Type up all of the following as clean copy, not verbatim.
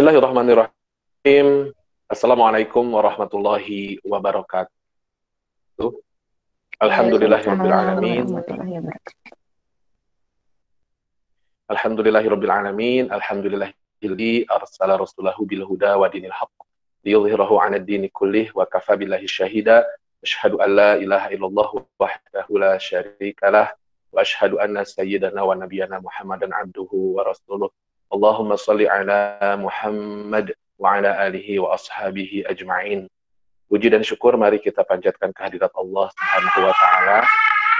Bismillahirrahmanirrahim. Assalamualaikum warahmatullahi wabarakatuh. Alhamdulillahirabbil Waalaikumsalam alamin. warahmatullahi wabarakatuh. Alhamdulillahirabbil alamin. Alhamdulillahilladzi arsala rasulahu bil huda wa dinil haqq liyudhhirahu 'alad dini kullih wa kafa billahi syahida. Asyhadu an la ilaha illallah wahdahu la syarikalah wa asyhadu anna sayyidana wa nabiyyana Muhammadan abduhu wa rasuluh. Allahumma shalli ala Muhammad wa ala alihi wa ashabihi ajma'in. Puji dan syukur mari kita panjatkan kehadirat Allah Subhanahu wa taala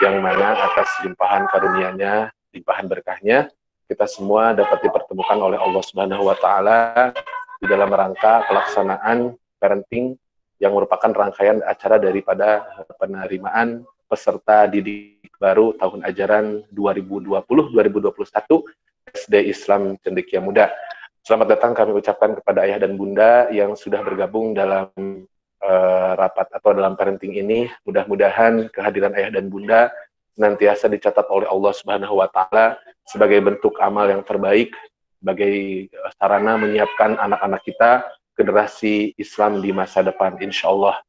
yang mana atas limpahan karunia-Nya, limpahan berkahnya, kita semua dapat dipertemukan oleh Allah Subhanahu wa taala di dalam rangka pelaksanaan parenting yang merupakan rangkaian acara daripada penerimaan peserta didik baru tahun ajaran 2020-2021 SD Islam Cendekia Muda. Selamat datang kami ucapkan kepada ayah dan bunda yang sudah bergabung dalam rapat atau dalam parenting ini. Mudah-mudahan kehadiran ayah dan bunda senantiasa dicatat oleh Allah Subhanahu wa taala sebagai bentuk amal yang terbaik, sebagai sarana menyiapkan anak-anak kita generasi Islam di masa depan insyaallah.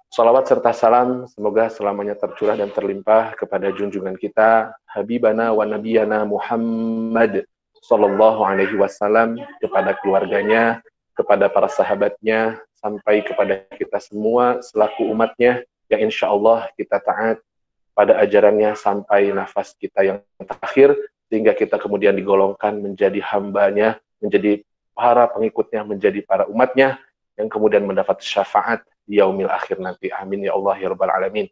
Salawat serta salam semoga selamanya tercurah dan terlimpah kepada junjungan kita Habibana wa Nabiyana Muhammad sallallahu alaihi wasallam, kepada keluarganya, kepada para sahabatnya, sampai kepada kita semua selaku umatnya yang insya Allah kita taat pada ajarannya sampai nafas kita yang terakhir, sehingga kita kemudian digolongkan menjadi hambanya, menjadi para pengikutnya, menjadi para umatnya yang kemudian mendapat syafaat di yaumil akhir nanti. Amin ya Allah ya Rabbal Alamin.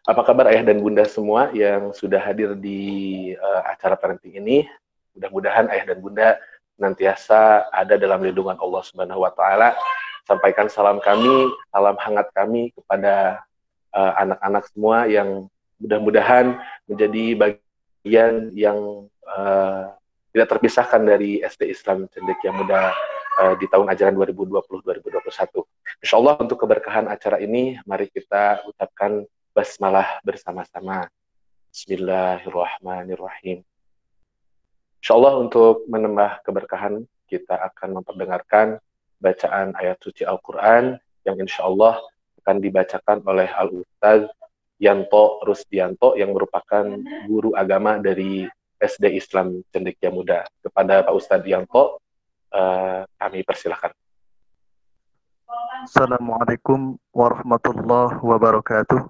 Apa kabar ayah dan bunda semua yang sudah hadir di acara parenting ini? Mudah-mudahan ayah dan bunda senantiasa ada dalam lindungan Allah Subhanahu wa taala. Sampaikan salam kami, salam hangat kami kepada anak-anak semua yang mudah-mudahan menjadi bagian yang tidak terpisahkan dari SD Islam Cendekia Muda di tahun ajaran 2020-2021. Insyaallah untuk keberkahan acara ini mari kita ucapkan basmalah bersama-sama. Bismillahirrahmanirrahim. Insyaallah untuk menambah keberkahan kita akan memperdengarkan bacaan ayat suci Al-Quran yang insyaallah akan dibacakan oleh Al-Ustaz Yanto Rusdianto yang merupakan guru agama dari SD Islam Cendekia Muda. Kepada Pak Ustaz Yanto, kami persilahkan. Assalamualaikum warahmatullahi wabarakatuh.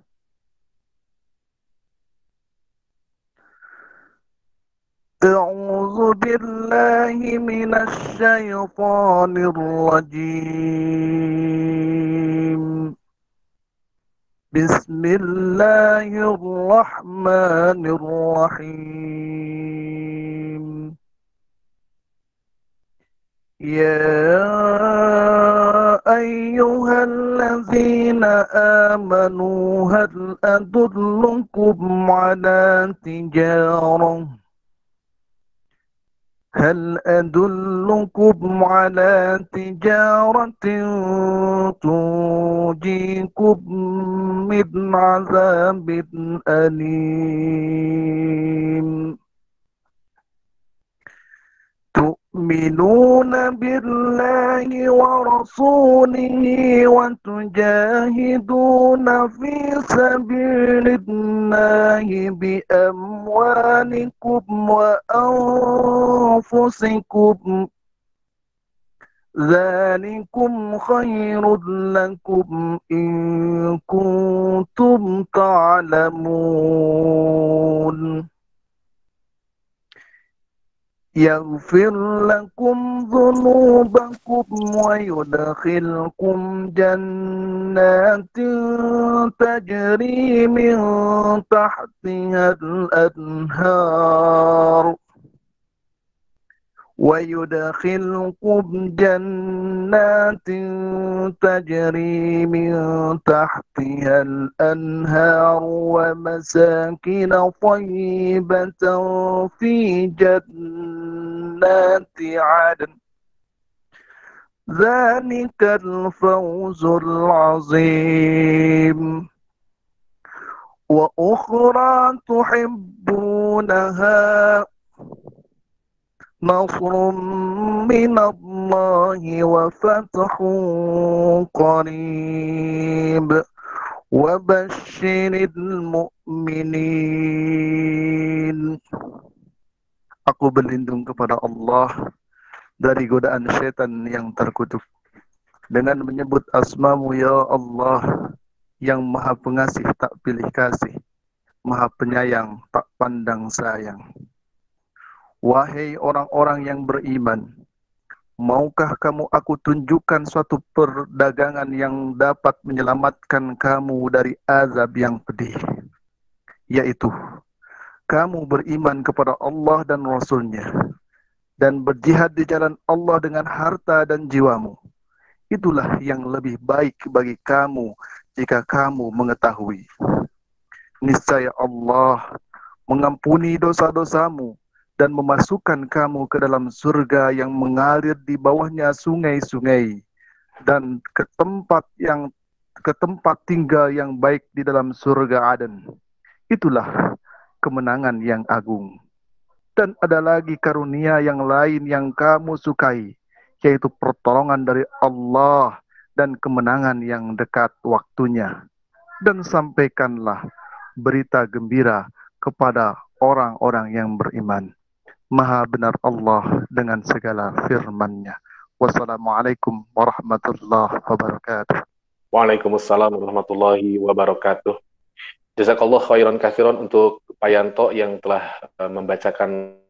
أعوذ بالله من الشيطان الرجيم. بسم الله الرحمن الرحيم. يا أيها الذين آمنوا هل أدلكم على تجارة تنجيكم من عذاب أليم تؤمنون بالله ورسوله وتجاهدون في سبيل الله بأموالكم وأنفسكم ذلكم خير لكم إن كنتم تعلمون يغفر لكم ذنوبكم ويدخلكم جنات تجري من تحتها الأنهار ومساكن طيبة في جنات عدن ذلك الفوز العظيم. وأخرى تحبونها نصر من الله وفتح قريب وبشر المؤمنين. Aku berlindung kepada Allah dari godaan setan yang terkutuk dengan menyebut asmamu ya Allah yang maha pengasih tak pilih kasih, maha penyayang tak pandang sayang. Wahai orang-orang yang beriman, maukah kamu aku tunjukkan suatu perdagangan yang dapat menyelamatkan kamu dari azab yang pedih, yaitu kamu beriman kepada Allah dan Rasul-Nya dan berjihad di jalan Allah dengan harta dan jiwamu. Itulah yang lebih baik bagi kamu jika kamu mengetahui. Niscaya Allah mengampuni dosa-dosamu dan memasukkan kamu ke dalam surga yang mengalir di bawahnya sungai-sungai dan ke tempat tinggal yang baik di dalam surga Aden. Itulah kemenangan yang agung. Dan ada lagi karunia yang lain yang kamu sukai, yaitu pertolongan dari Allah dan kemenangan yang dekat waktunya. Dan sampaikanlah berita gembira kepada orang-orang yang beriman. Maha benar Allah dengan segala firman-Nya. Wassalamualaikum warahmatullahi wabarakatuh. Waalaikumsalam warahmatullahi wabarakatuh. Jazakallah khairan katsiran untuk Pak Yanto yang telah membacakan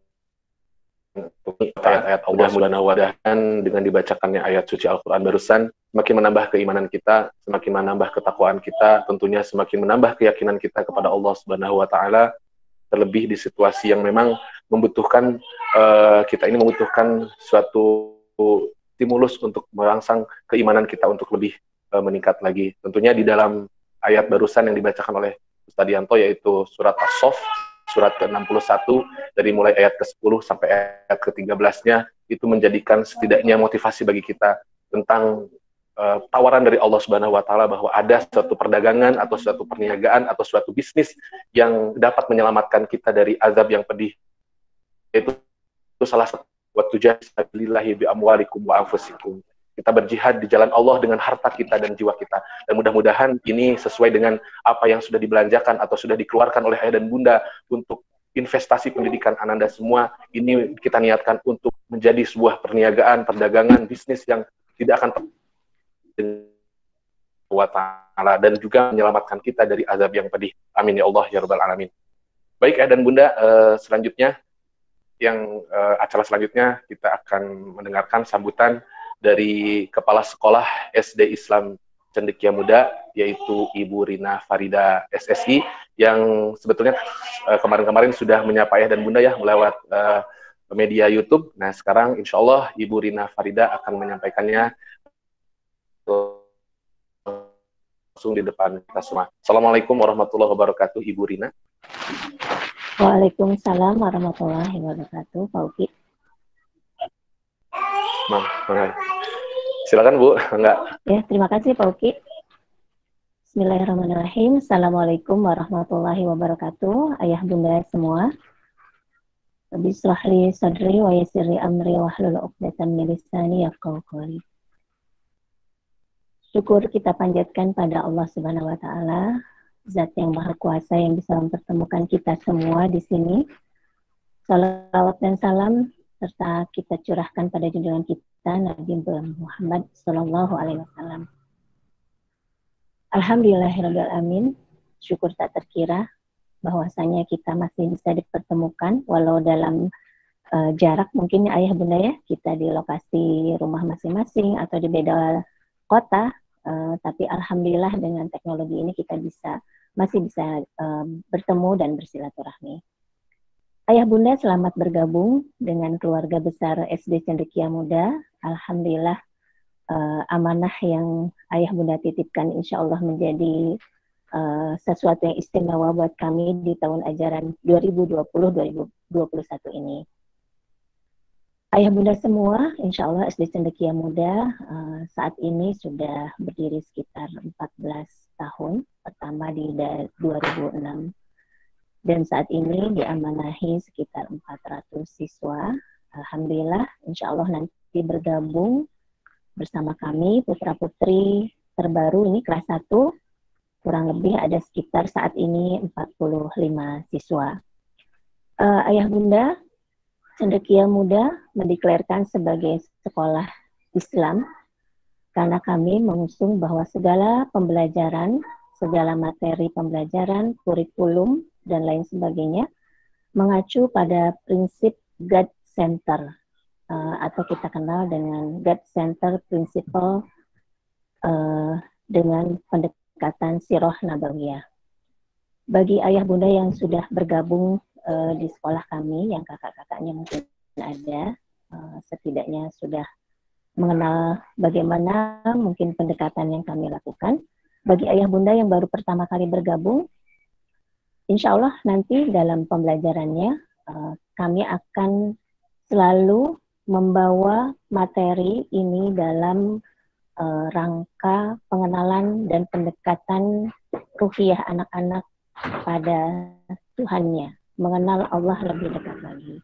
ayat-ayat Allah Subhanahu wa Ta'ala. Dengan dibacakannya ayat suci Al-Quran barusan, semakin menambah keimanan kita, semakin menambah ketakwaan kita, tentunya semakin menambah keyakinan kita kepada Allah Subhanahu wa Ta'ala, terlebih di situasi yang memang membutuhkan kita ini membutuhkan suatu stimulus untuk merangsang keimanan kita untuk lebih meningkat lagi. Tentunya di dalam ayat barusan yang dibacakan oleh Ustaz Yanto, yaitu surat As-Saff, surat ke-61, dari mulai ayat ke-10 sampai ayat ke-13-nya, itu menjadikan setidaknya motivasi bagi kita tentang tawaran dari Allah Subhanahu wa Ta'ala bahwa ada suatu perdagangan atau suatu perniagaan atau suatu bisnis yang dapat menyelamatkan kita dari azab yang pedih. Itu salah satu waktu jahilillahi bi amwalikum wa anfusikum. Kita berjihad di jalan Allah dengan harta kita dan jiwa kita. Dan mudah-mudahan ini sesuai dengan apa yang sudah dibelanjakan atau sudah dikeluarkan oleh ayah dan bunda untuk investasi pendidikan Ananda semua. Ini kita niatkan untuk menjadi sebuah perniagaan, perdagangan, bisnis yang tidak akan wa ta'ala, dan juga menyelamatkan kita dari azab yang pedih. Amin ya Allah ya rabbal alamin. Baik ayah dan bunda, selanjutnya acara selanjutnya kita akan mendengarkan sambutan dari Kepala Sekolah SD Islam Cendekia Muda, yaitu Ibu Rina Farida SSI, yang sebetulnya kemarin-kemarin sudah menyapa ayah dan bunda ya melewat media YouTube. Nah sekarang insya Allah Ibu Rina Farida akan menyampaikannya langsung di depan kita semua. Assalamualaikum warahmatullahi wabarakatuh, Ibu Rina. Waalaikumsalam warahmatullahi wabarakatuh, Pak Uki. Silakan Bu. Enggak. Ya, terima kasih Pak Uki. Bismillahirrahmanirrahim. Assalamualaikum warahmatullahi wabarakatuh. Ayah bunda semua. Rabbi shrah li sadri wa yassir li amri wahlul 'uqdatam min lisani yafqahu qawli. Syukur kita panjatkan pada Allah Subhanahu wa Ta'ala, Zat yang Maha Kuasa yang bisa mempertemukan kita semua di sini. Salawat dan salam serta kita curahkan pada junjungan kita Nabi Muhammad Sallallahu Alaihi Wasallam. Alhamdulillahirabbil alamin. Syukur tak terkira bahwasanya kita masih bisa dipertemukan walau dalam jarak mungkin ayah bunda ya, kita di lokasi rumah masing-masing atau di beda kota. Tapi alhamdulillah dengan teknologi ini kita masih bisa bertemu dan bersilaturahmi. Ayah bunda selamat bergabung dengan keluarga besar SD Cendekia Muda. Alhamdulillah amanah yang ayah bunda titipkan insya Allah menjadi sesuatu yang istimewa buat kami di tahun ajaran 2020-2021 ini. Ayah bunda semua, insya Allah SD Cendekia Muda saat ini sudah berdiri sekitar 14 tahun, pertama di 2006. Dan saat ini diamanahi sekitar 400 siswa Alhamdulillah, insya Allah nanti bergabung bersama kami putra-putri terbaru ini kelas 1, kurang lebih ada sekitar saat ini 45 siswa. Ayah Bunda, Cendekia Muda mendeklarkan sebagai sekolah Islam karena kami mengusung bahwa segala pembelajaran, segala materi pembelajaran, kurikulum, dan lain sebagainya mengacu pada prinsip God Center atau kita kenal dengan God Center Principle dengan pendekatan Sirah Nabawiyah. Bagi ayah bunda yang sudah bergabung di sekolah kami, yang kakak-kakaknya mungkin ada, setidaknya sudah mengenal bagaimana mungkin pendekatan yang kami lakukan. Bagi ayah bunda yang baru pertama kali bergabung, insya Allah nanti dalam pembelajarannya kami akan selalu membawa materi ini dalam rangka pengenalan dan pendekatan ruhiyah anak-anak pada Tuhannya, mengenal Allah lebih dekat lagi.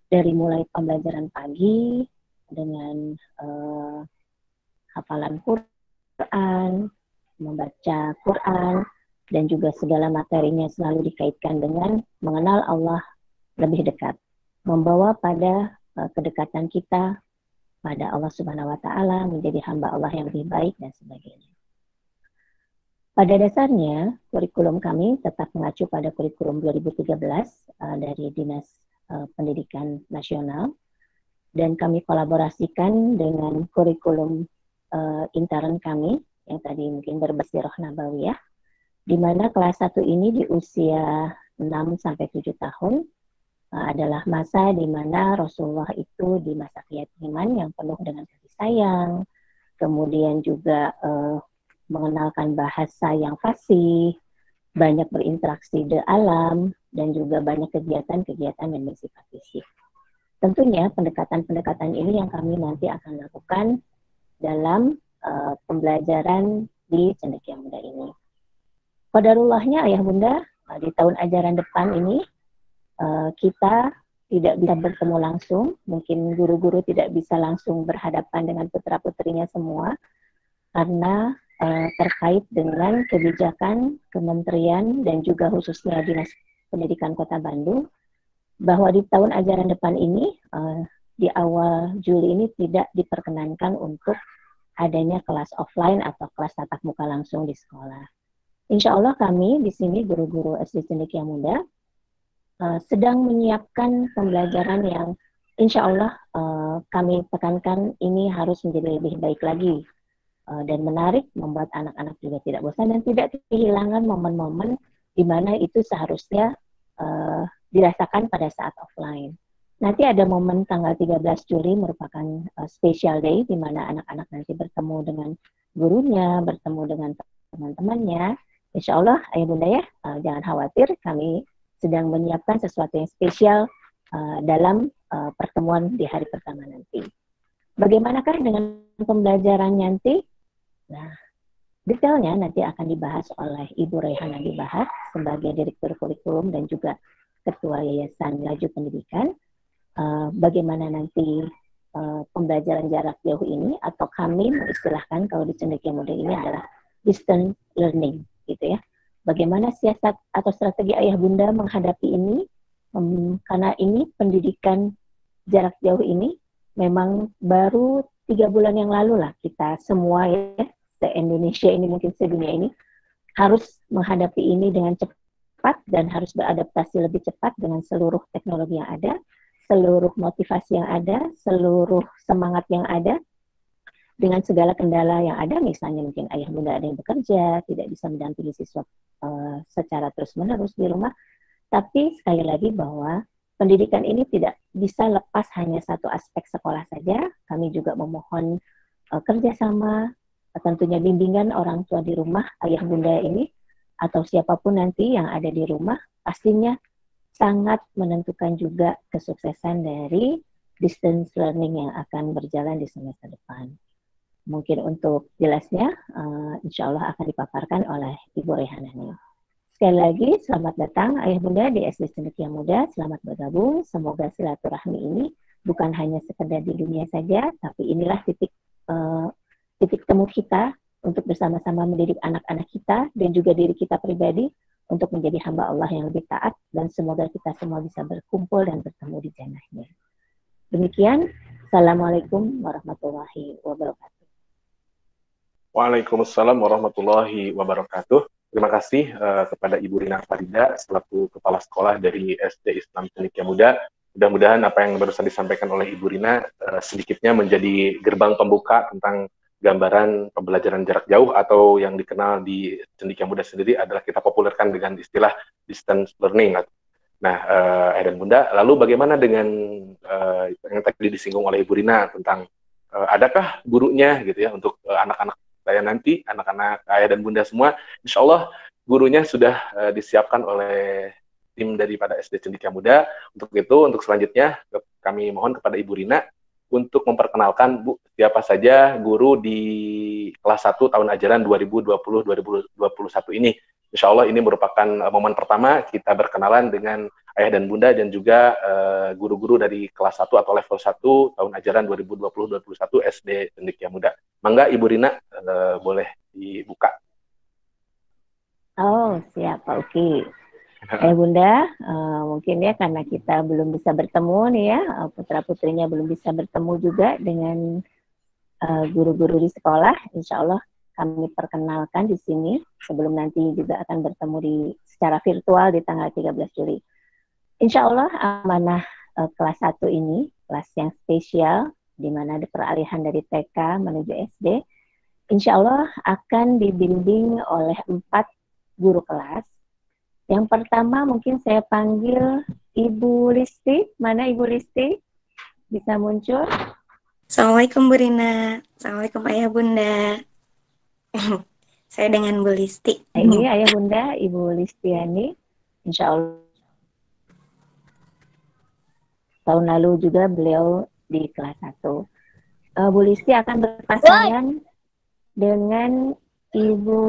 Dari mulai pembelajaran pagi dengan hafalan Quran, membaca Quran, dan juga segala materinya selalu dikaitkan dengan mengenal Allah lebih dekat, membawa pada kedekatan kita pada Allah Subhanahu wa Ta'ala, menjadi hamba Allah yang lebih baik dan sebagainya. Pada dasarnya, kurikulum kami tetap mengacu pada kurikulum 2013 dari Dinas Pendidikan Nasional, dan kami kolaborasikan dengan kurikulum intern kami yang tadi mungkin berbasis Sirah Nabawiyah, di mana kelas 1 ini di usia 6-7 tahun adalah masa di mana Rasulullah itu di masa keyatiman yang penuh dengan kasih sayang, kemudian juga mengenalkan bahasa yang fasih, banyak berinteraksi di alam, dan juga banyak kegiatan-kegiatan yang bersifat fisik. Tentunya pendekatan-pendekatan ini yang kami nanti akan lakukan dalam pembelajaran di Cendekia Muda ini. Qadarullahnya ayah bunda, di tahun ajaran depan ini kita tidak bisa bertemu langsung, mungkin guru-guru tidak bisa langsung berhadapan dengan putra-putrinya semua, karena terkait dengan kebijakan kementerian dan juga khususnya Dinas Pendidikan Kota Bandung, bahwa di tahun ajaran depan ini, di awal Juli ini tidak diperkenankan untuk adanya kelas offline atau kelas tatap muka langsung di sekolah. Insya Allah kami di sini guru-guru SD Cendekia Muda sedang menyiapkan pembelajaran yang insya Allah kami tekankan ini harus menjadi lebih baik lagi dan menarik, membuat anak-anak juga tidak bosan dan tidak kehilangan momen-momen di mana itu seharusnya dirasakan pada saat offline. Nanti ada momen tanggal 13 Juli merupakan special day di mana anak-anak nanti bertemu dengan gurunya, bertemu dengan teman-temannya. Insya Allah ayah bunda ya, jangan khawatir, kami sedang menyiapkan sesuatu yang spesial dalam pertemuan di hari pertama nanti. Bagaimanakah dengan pembelajaran nanti? Nah, detailnya nanti akan dibahas oleh Ibu Rayhana Dibahar sebagai Direktur Kurikulum dan juga Ketua Yayasan Laju Pendidikan. Bagaimana nanti pembelajaran jarak jauh ini, atau kami mengistilahkan kalau di Cendekia Muda ini adalah distance learning, gitu ya. Bagaimana siasat atau strategi ayah bunda menghadapi ini, karena ini pendidikan jarak jauh ini memang baru 3 bulan yang lalu lah kita semua ya, se-Indonesia ini mungkin sedunia ini harus menghadapi ini dengan cepat dan harus beradaptasi lebih cepat dengan seluruh teknologi yang ada, seluruh motivasi yang ada, seluruh semangat yang ada, dengan segala kendala yang ada, misalnya mungkin ayah bunda ada yang bekerja, tidak bisa mendampingi siswa secara terus-menerus di rumah. Tapi sekali lagi bahwa pendidikan ini tidak bisa lepas hanya satu aspek sekolah saja. Kami juga memohon kerjasama, tentunya bimbingan orang tua di rumah, ayah bunda ini, atau siapapun nanti yang ada di rumah, pastinya sangat menentukan juga kesuksesan dari distance learning yang akan berjalan di semester depan. Mungkin untuk jelasnya, insya Allah akan dipaparkan oleh Ibu Rayhana. Sekali lagi, selamat datang ayah bunda di SD Cendekia Muda, selamat bergabung. Semoga silaturahmi ini bukan hanya sekedar di dunia saja, tapi inilah titik temu kita untuk bersama-sama mendidik anak-anak kita dan juga diri kita pribadi untuk menjadi hamba Allah yang lebih taat, dan semoga kita semua bisa berkumpul dan bertemu di jannahnya. Demikian, Assalamualaikum warahmatullahi wabarakatuh. Waalaikumsalam warahmatullahi wabarakatuh. Terima kasih kepada Ibu Rina Farida selaku Kepala Sekolah dari SD Islam Cendekia Muda. Mudah-mudahan apa yang barusan disampaikan oleh Ibu Rina sedikitnya menjadi gerbang pembuka tentang gambaran pembelajaran jarak jauh, atau yang dikenal di Cendekia Muda sendiri adalah kita populerkan dengan istilah distance learning. Nah, Ayah dan Bunda, lalu bagaimana dengan yang tadi disinggung oleh Ibu Rina tentang adakah gurunya gitu ya untuk anak-anak saya nanti, anak-anak Ayah dan Bunda semua, insya Allah gurunya sudah disiapkan oleh tim daripada SD Cendekia Muda. Untuk itu, untuk selanjutnya kami mohon kepada Ibu Rina untuk memperkenalkan Bu siapa saja guru di kelas 1 tahun ajaran 2020-2021 ini. Insya Allah ini merupakan momen pertama kita berkenalan dengan Ayah dan Bunda dan juga guru-guru dari kelas 1 atau level 1 tahun ajaran 2020-2021 SD Cendekia Muda. Mangga Ibu Rina boleh dibuka. Oh, siap Pak Uki. Bunda, mungkin ya karena kita belum bisa bertemu nih ya, putra-putrinya belum bisa bertemu juga dengan guru-guru di sekolah. Insya Allah kami perkenalkan di sini sebelum nanti juga akan bertemu secara virtual di tanggal 13 Juli. Insya Allah amanah kelas 1 ini, kelas yang spesial, di mana ada peralihan dari TK menuju SD, insya Allah akan dibimbing oleh 4 guru kelas. Yang pertama mungkin saya panggil Ibu Listi. Mana Ibu Listi? Bisa muncul? Assalamualaikum Bu Rina. Assalamualaikum Ayah Bunda. Saya dengan Bu Listi. Ini Ayah Bunda, Ibu Listiani. Insya Allah tahun lalu juga beliau di kelas 1. Bu Listi akan berpasangan dengan Ibu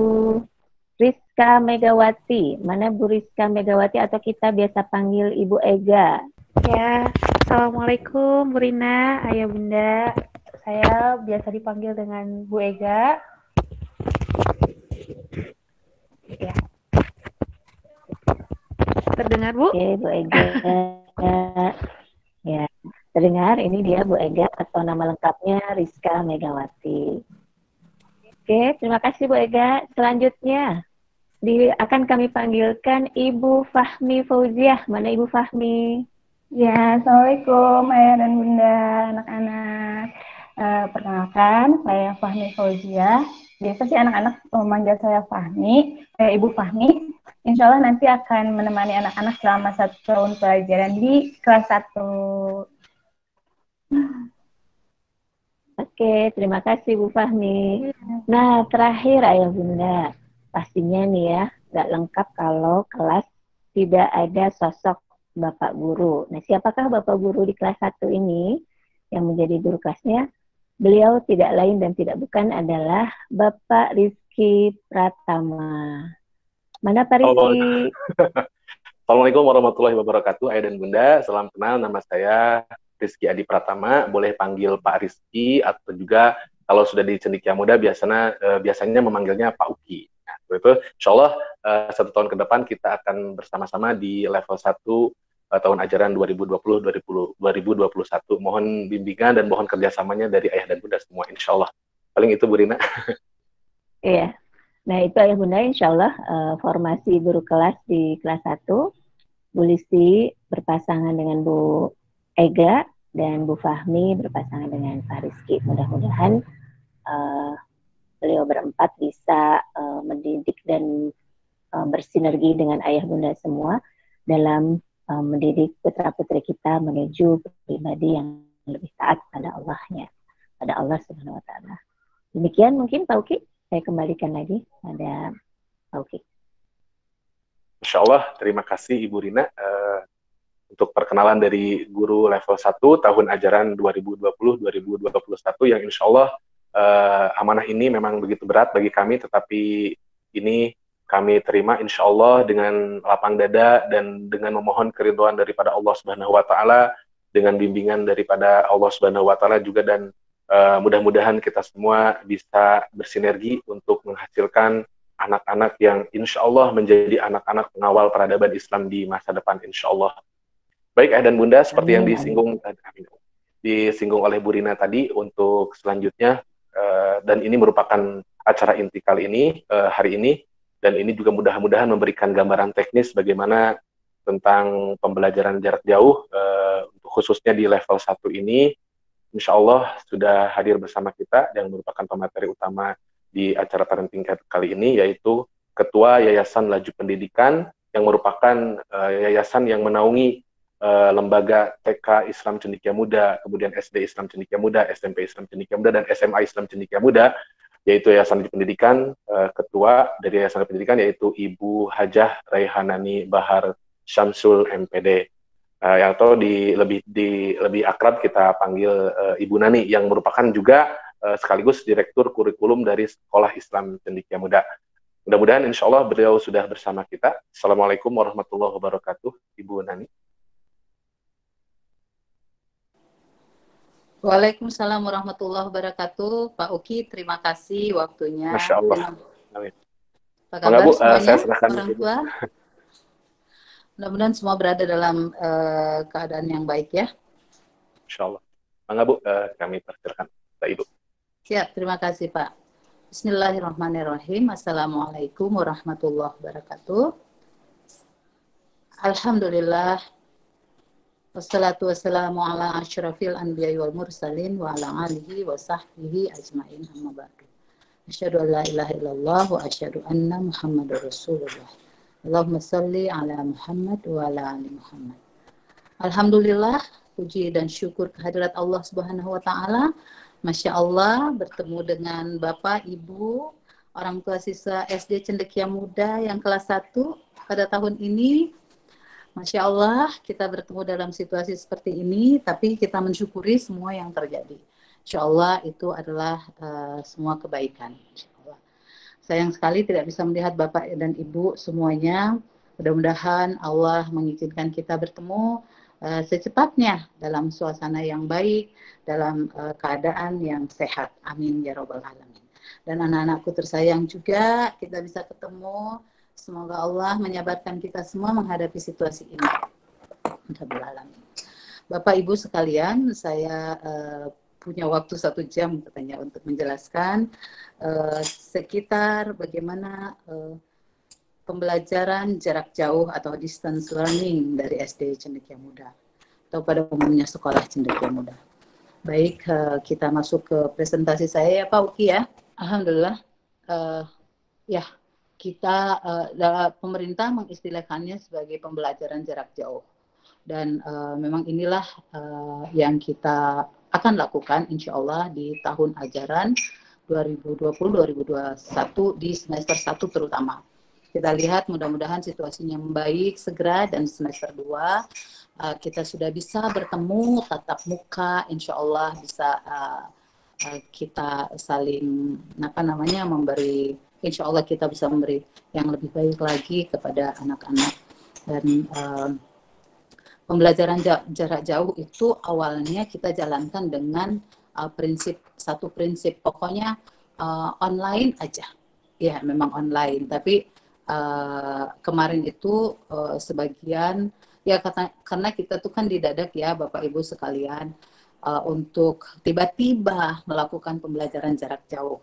Rizka Megawati. Mana Bu Rizka Megawati, atau kita biasa panggil Ibu Ega? Ya, Assalamualaikum Bu Rina, Ayah Bunda. Saya biasa dipanggil dengan Bu Ega. Ya. Terdengar Bu? Oke, Bu Ega. Ya, terdengar. Ini dia Bu Ega, atau nama lengkapnya Rizka Megawati. Oke, terima kasih Bu Ega. Selanjutnya akan kami panggilkan Ibu Fahmi Fauziah. Mana Ibu Fahmi? Ya, Assalamualaikum Ayah dan Bunda, anak-anak. Perkenalkan, saya Fahmi Fauziah. Biasa sih anak-anak memanggil saya Fahmi, Ibu Fahmi. Insya Allah nanti akan menemani anak-anak selama 1 tahun pelajaran di kelas 1. Oke, terima kasih Bu Fahmi. Nah, terakhir Ayah Bunda. Pastinya nih ya, nggak lengkap kalau kelas tidak ada sosok Bapak Guru. Nah, siapakah Bapak Guru di kelas 1 ini yang menjadi guru kelasnya? Beliau tidak lain dan tidak bukan adalah Bapak Rizky Pratama. Mana Pak Rizky? Assalamualaikum warahmatullahi wabarakatuh, Ayah dan Bunda. Salam kenal, nama saya Rizky Adi Pratama. Boleh panggil Pak Rizky, atau juga kalau sudah di Cendekia Muda biasanya memanggilnya Pak Uki. Nah, itu insya Allah 1 tahun ke depan kita akan bersama-sama di level 1 tahun ajaran 2020-2021. Mohon bimbingan dan mohon kerjasamanya dari Ayah dan Bunda semua, insya Allah. Paling itu Bu Rina. Iya. Nah, itu Ayah Bunda, insya Allah formasi guru kelas di kelas 1. Bu Listi berpasangan dengan Bu Ega dan Bu Fahmi berpasangan dengan Pak Rizky. Mudah-mudahan beliau berempat bisa mendidik dan bersinergi dengan Ayah Bunda semua dalam mendidik putra-putri kita menuju pribadi yang lebih taat pada Allahnya, pada Allah Subhanahu wa Ta'ala. Demikian mungkin Pak Uki, saya kembalikan lagi pada Pak Uki. Insya Allah, terima kasih Ibu Rina untuk perkenalan dari guru level 1 tahun ajaran 2020-2021 yang insya Allah amanah ini memang begitu berat bagi kami, tetapi ini kami terima insya Allah dengan lapang dada dan dengan memohon keridhaan daripada Allah Subhanahu wa Ta'ala, dengan bimbingan daripada Allah Subhanahu wa taala juga, dan mudah-mudahan kita semua bisa bersinergi untuk menghasilkan anak-anak yang insya Allah menjadi anak-anak pengawal peradaban Islam di masa depan insya Allah. Baik ayah dan bunda, seperti yang disinggung oleh Bu Rina tadi, untuk selanjutnya, dan ini merupakan acara inti kali ini, hari ini, dan ini juga mudah-mudahan memberikan gambaran teknis bagaimana tentang pembelajaran jarak jauh, khususnya di level 1 ini, insya Allah sudah hadir bersama kita yang merupakan pemateri utama di acara parenting kali ini, yaitu Ketua Yayasan Laju Pendidikan, yang merupakan yayasan yang menaungi lembaga TK Islam Cendekia Muda, kemudian SD Islam Cendekia Muda, SMP Islam Cendekia Muda, dan SMA Islam Cendekia Muda, yaitu Yayasan Laju Pendidikan. Ketua dari Yayasan Laju Pendidikan yaitu Ibu Hajah Raihanani Bahar Syamsul MPD, atau lebih akrab kita panggil Ibu Nani, yang merupakan juga sekaligus Direktur Kurikulum dari Sekolah Islam Cendekia Muda. Mudah-mudahan insya Allah beliau sudah bersama kita. Assalamualaikum warahmatullahi wabarakatuh, Ibu Nani. Waalaikumsalam warahmatullahi wabarakatuh. Pak Uki, terima kasih waktunya. Masya Allah. Amin. Apa kabar Bu, semuanya, saya serahkan orang tua? Mudah-mudahan semua berada dalam keadaan yang baik ya. Insya Allah. Mangga Bu, kami persilakan Pak Ibu. Siap, terima kasih Pak. Bismillahirrahmanirrahim. Assalamualaikum warahmatullahi wabarakatuh. Alhamdulillah. Wassalatu wassalamu ala asyrafil anbiya wal mursalin wa ala alihi wa sahbihi ajma'in, amma ba'du. Asyhadu an la ilaha illallah wa asyhadu anna Muhammadar Rasulullah. Allahumma salli ala Muhammad wa ala ali Muhammad. Alhamdulillah, puji dan syukur kehadirat Allah Subhanahu wa taala. Masya Allah, bertemu dengan Bapak, Ibu, orang tua siswa SD Cendekia Muda yang kelas 1 pada tahun ini. Masya Allah, kita bertemu dalam situasi seperti ini, tapi kita mensyukuri semua yang terjadi. Insya Allah itu adalah semua kebaikan. Insya Allah. Sayang sekali tidak bisa melihat Bapak dan Ibu semuanya. Mudah-mudahan Allah mengizinkan kita bertemu secepatnya dalam suasana yang baik, dalam keadaan yang sehat. Amin ya Rabbal Alamin. Dan anak-anakku tersayang juga, kita bisa ketemu. Semoga Allah menyabarkan kita semua menghadapi situasi ini. Bapak Ibu sekalian, saya punya waktu 1 jam katanya untuk menjelaskan sekitar bagaimana pembelajaran jarak jauh atau distance learning dari SD Cendekia Muda atau pada umumnya sekolah Cendekia Muda. Baik, kita masuk ke presentasi saya ya Pak Uki ya. Alhamdulillah, ya. Kita pemerintah mengistilahkannya sebagai pembelajaran jarak jauh, dan memang inilah yang kita akan lakukan insya Allah di tahun ajaran 2020-2021 di semester 1 terutama. Kita lihat mudah-mudahan situasinya membaik segera, dan semester 2 kita sudah bisa bertemu tatap muka, insya Allah bisa kita saling memberi, insya Allah kita bisa memberi yang lebih baik lagi kepada anak-anak. Dan pembelajaran jarak jauh itu awalnya kita jalankan dengan satu prinsip, pokoknya online aja. Ya memang online, tapi kemarin itu sebagian, ya karena kita tuh kan didadak ya Bapak Ibu sekalian, untuk tiba-tiba melakukan pembelajaran jarak jauh.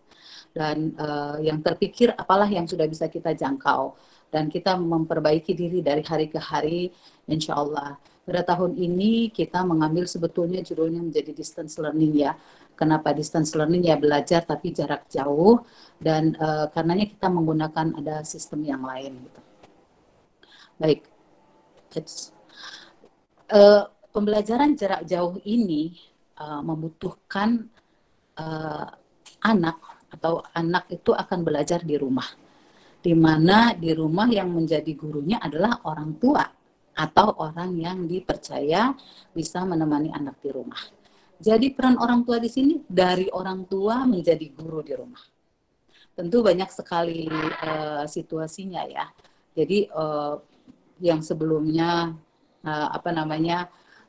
Dan yang terpikir apalah yang sudah bisa kita jangkau, dan kita memperbaiki diri dari hari ke hari insya Allah. Pada tahun ini kita mengambil sebetulnya judulnya menjadi distance learning ya. Kenapa distance learning? Ya belajar tapi jarak jauh, dan karenanya kita menggunakan ada sistem yang lain gitu. Baik, pembelajaran jarak jauh ini membutuhkan anak itu akan belajar di rumah, di mana di rumah yang menjadi gurunya adalah orang tua atau orang yang dipercaya bisa menemani anak di rumah. Jadi peran orang tua di sini dari orang tua menjadi guru di rumah. Tentu banyak sekali situasinya ya. Jadi yang sebelumnya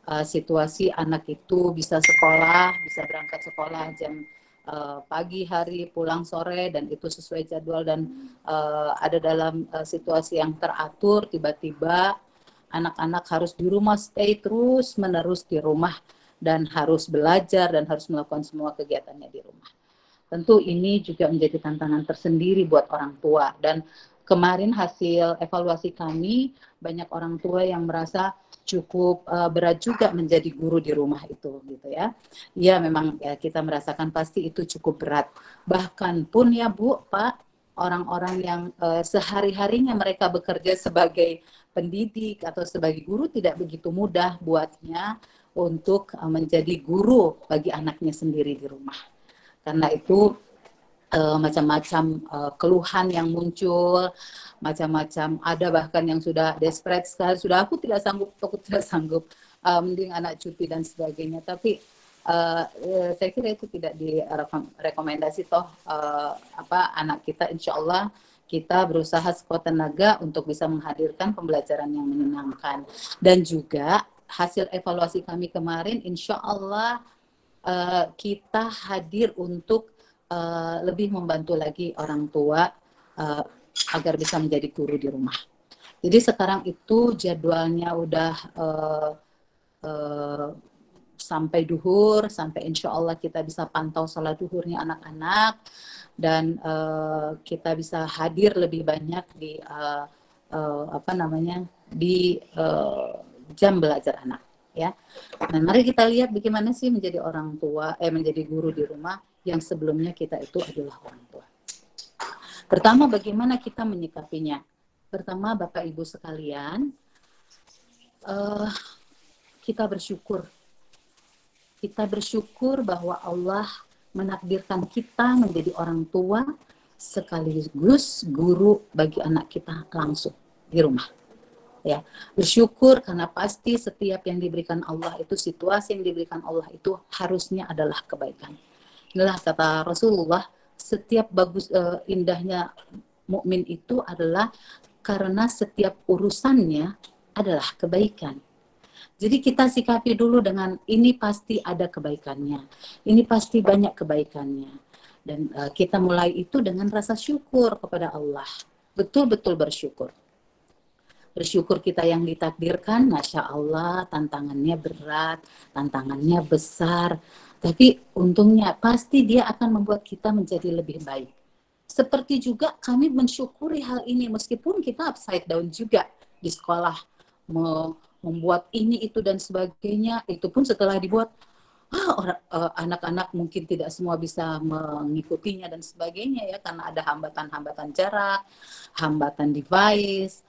situasi anak itu bisa sekolah, bisa berangkat sekolah jam pagi hari, pulang sore, dan itu sesuai jadwal dan ada dalam situasi yang teratur. Tiba-tiba anak-anak harus di rumah, stay terus menerus di rumah dan harus belajar dan harus melakukan semua kegiatannya di rumah. Tentu ini juga menjadi tantangan tersendiri buat orang tua, dan kemarin hasil evaluasi kami, banyak orang tua yang merasa cukup berat juga menjadi guru di rumah itu, gitu ya. Ya memang ya, kita merasakan pasti itu cukup berat. Bahkan pun ya Bu, Pak, orang-orang yang sehari-harinya mereka bekerja sebagai pendidik atau sebagai guru tidak begitu mudah buatnya untuk menjadi guru bagi anaknya sendiri di rumah. Karena itu macam-macam keluhan yang muncul, macam-macam, ada bahkan yang sudah desperate sekali, sudah aku tidak sanggup, mending anak cuti dan sebagainya. Tapi saya kira itu tidak direkomendasi toh, anak kita insya Allah kita berusaha sekuat tenaga untuk bisa menghadirkan pembelajaran yang menyenangkan. Dan juga hasil evaluasi kami kemarin insya Allah kita hadir untuk lebih membantu lagi orang tua agar bisa menjadi guru di rumah. Jadi sekarang itu jadwalnya udah sampai duhur, sampai insya Allah kita bisa pantau sholat duhurnya anak-anak, dan kita bisa hadir lebih banyak di di jam belajar anak. Ya, nah mari kita lihat bagaimana sih menjadi orang tua, menjadi guru di rumah yang sebelumnya kita itu adalah orang tua. Pertama, bagaimana kita menyikapinya? Pertama, Bapak Ibu sekalian, kita bersyukur. Kita bersyukur bahwa Allah menakdirkan kita menjadi orang tua sekaligus guru bagi anak kita langsung di rumah. Ya, bersyukur karena pasti setiap yang diberikan Allah itu, situasi yang diberikan Allah itu harusnya adalah kebaikan. Inilah kata Rasulullah, setiap bagus indahnya mukmin itu adalah karena setiap urusannya adalah kebaikan. Jadi kita sikapi dulu dengan ini pasti ada kebaikannya, ini pasti banyak kebaikannya, dan kita mulai itu dengan rasa syukur kepada Allah, betul-betul bersyukur. Bersyukur kita yang ditakdirkan, Masya Allah, tantangannya berat, tantangannya besar. Tapi untungnya pasti dia akan membuat kita menjadi lebih baik. Seperti juga kami mensyukuri hal ini, meskipun kita upside down juga di sekolah. Membuat ini, itu, dan sebagainya. Itu pun setelah dibuat, anak-anak mungkin tidak semua bisa mengikutinya dan sebagainya ya, karena ada hambatan-hambatan jarak, hambatan device,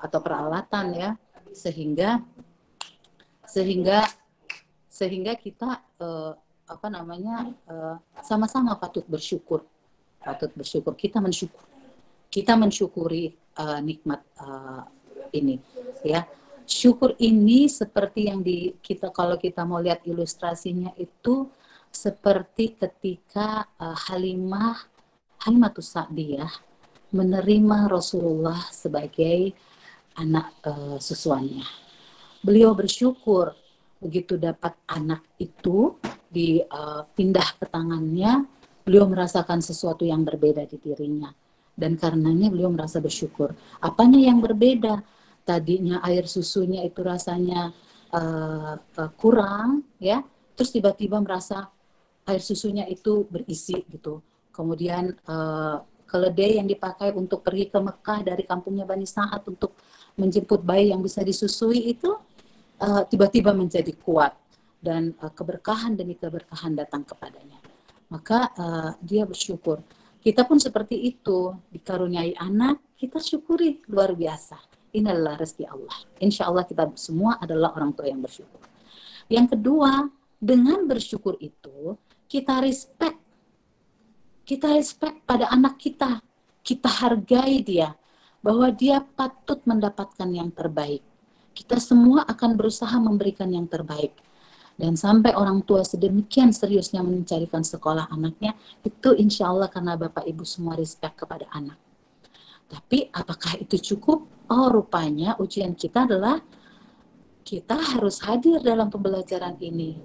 atau peralatan ya, sehingga kita sama-sama patut bersyukur, kita mensyukuri nikmat ini ya. Syukur ini seperti yang kalau kita mau lihat ilustrasinya itu seperti ketika Halimatus Sa'diyah menerima Rasulullah sebagai anak susuannya. Beliau bersyukur begitu dapat anak itu dipindah ke tangannya, beliau merasakan sesuatu yang berbeda di dirinya. Dan karenanya beliau merasa bersyukur. Apanya yang berbeda? Tadinya air susunya itu rasanya kurang, ya. Terus tiba-tiba merasa air susunya itu berisi gitu. Kemudian keledai yang dipakai untuk pergi ke Mekah dari kampungnya Bani Sa'ad untuk menjemput bayi yang bisa disusui itu tiba-tiba menjadi kuat, dan keberkahan demi keberkahan datang kepadanya. Maka dia bersyukur. Kita pun seperti itu, dikaruniai anak, kita syukuri luar biasa. Ini adalah rezeki Allah. Insya Allah kita semua adalah orang tua yang bersyukur. Yang kedua, dengan bersyukur itu kita respect. Kita respect pada anak kita. Kita hargai dia. Bahwa dia patut mendapatkan yang terbaik. Kita semua akan berusaha memberikan yang terbaik. Dan sampai orang tua sedemikian seriusnya mencarikan sekolah anaknya, itu insya Allah karena Bapak Ibu semua respect kepada anak. Tapi apakah itu cukup? Oh, rupanya ujian kita adalah kita harus hadir dalam pembelajaran ini.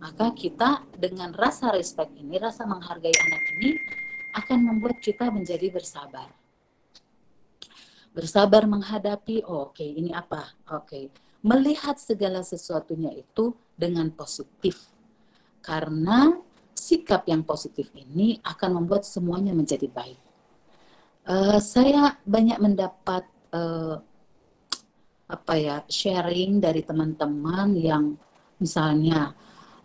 Maka kita dengan rasa respect ini, rasa menghargai anak ini akan membuat kita menjadi bersabar. Bersabar menghadapi, oke, ini apa? Oke. Melihat segala sesuatunya itu dengan positif. Karena sikap yang positif ini akan membuat semuanya menjadi baik. Saya banyak mendapat sharing dari teman-teman yang misalnya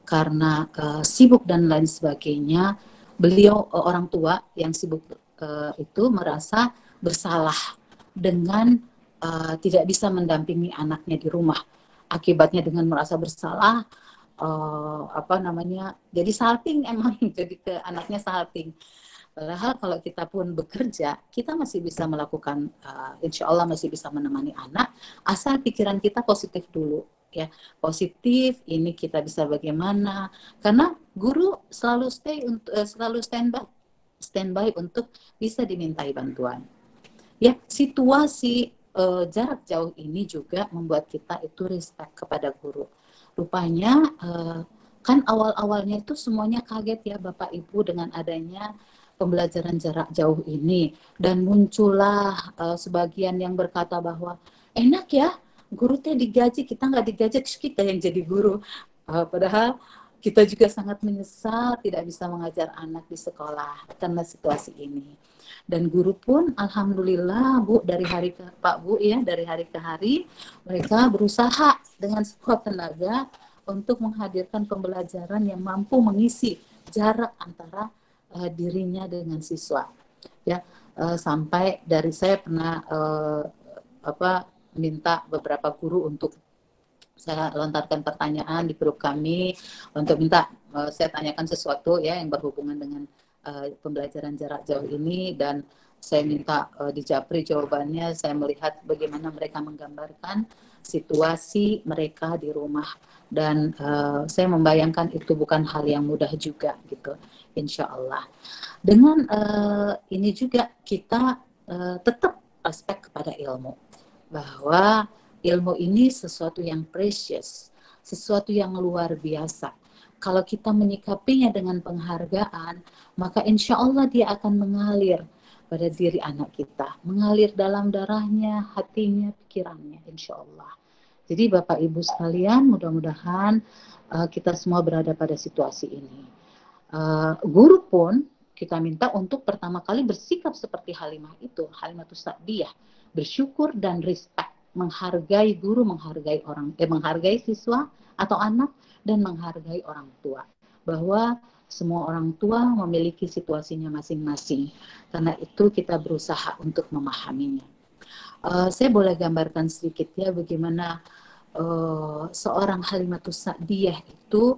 karena sibuk dan lain sebagainya, beliau orang tua yang sibuk itu merasa bersalah dengan tidak bisa mendampingi anaknya di rumah. Akibatnya dengan merasa bersalah, jadi salting emang, jadi ke anaknya salting. Padahal kalau kita pun bekerja, kita masih bisa melakukan, insya Allah masih bisa menemani anak, asal pikiran kita positif dulu. Ya, positif, ini kita bisa bagaimana, karena guru selalu standby untuk bisa dimintai bantuan. Ya, situasi jarak jauh ini juga membuat kita itu respect kepada guru. Rupanya kan awal-awalnya itu semuanya kaget ya Bapak Ibu dengan adanya pembelajaran jarak jauh ini, dan muncullah sebagian yang berkata bahwa enak ya guru teh digaji, kita nggak digaji, kita yang jadi guru. Padahal kita juga sangat menyesal tidak bisa mengajar anak di sekolah karena situasi ini. Dan guru pun alhamdulillah Bu, dari hari ke hari mereka berusaha dengan sekuat tenaga untuk menghadirkan pembelajaran yang mampu mengisi jarak antara dirinya dengan siswa. Ya, sampai dari saya pernah minta beberapa guru untuk saya lontarkan pertanyaan di grup kami untuk minta saya tanyakan sesuatu ya yang berhubungan dengan pembelajaran jarak jauh ini, dan saya minta dijapri jawabannya. Saya melihat bagaimana mereka menggambarkan situasi mereka di rumah, dan saya membayangkan itu bukan hal yang mudah juga gitu, insya Allah. Dengan ini juga kita tetap respect kepada ilmu, bahwa ilmu ini sesuatu yang precious, sesuatu yang luar biasa. Kalau kita menyikapinya dengan penghargaan, maka insya Allah dia akan mengalir pada diri anak kita, mengalir dalam darahnya, hatinya, pikirannya, insya Allah. Jadi Bapak Ibu sekalian, mudah-mudahan kita semua berada pada situasi ini. Guru pun kita minta untuk pertama kali bersikap seperti Halimah itu, Halimatus Sa'diyah, bersyukur dan respect, menghargai guru, menghargai siswa atau anak, dan menghargai orang tua, bahwa semua orang tua memiliki situasinya masing-masing. Karena itu kita berusaha untuk memahaminya. Saya boleh gambarkan sedikit ya bagaimana seorang Halimatus Sa'diyah itu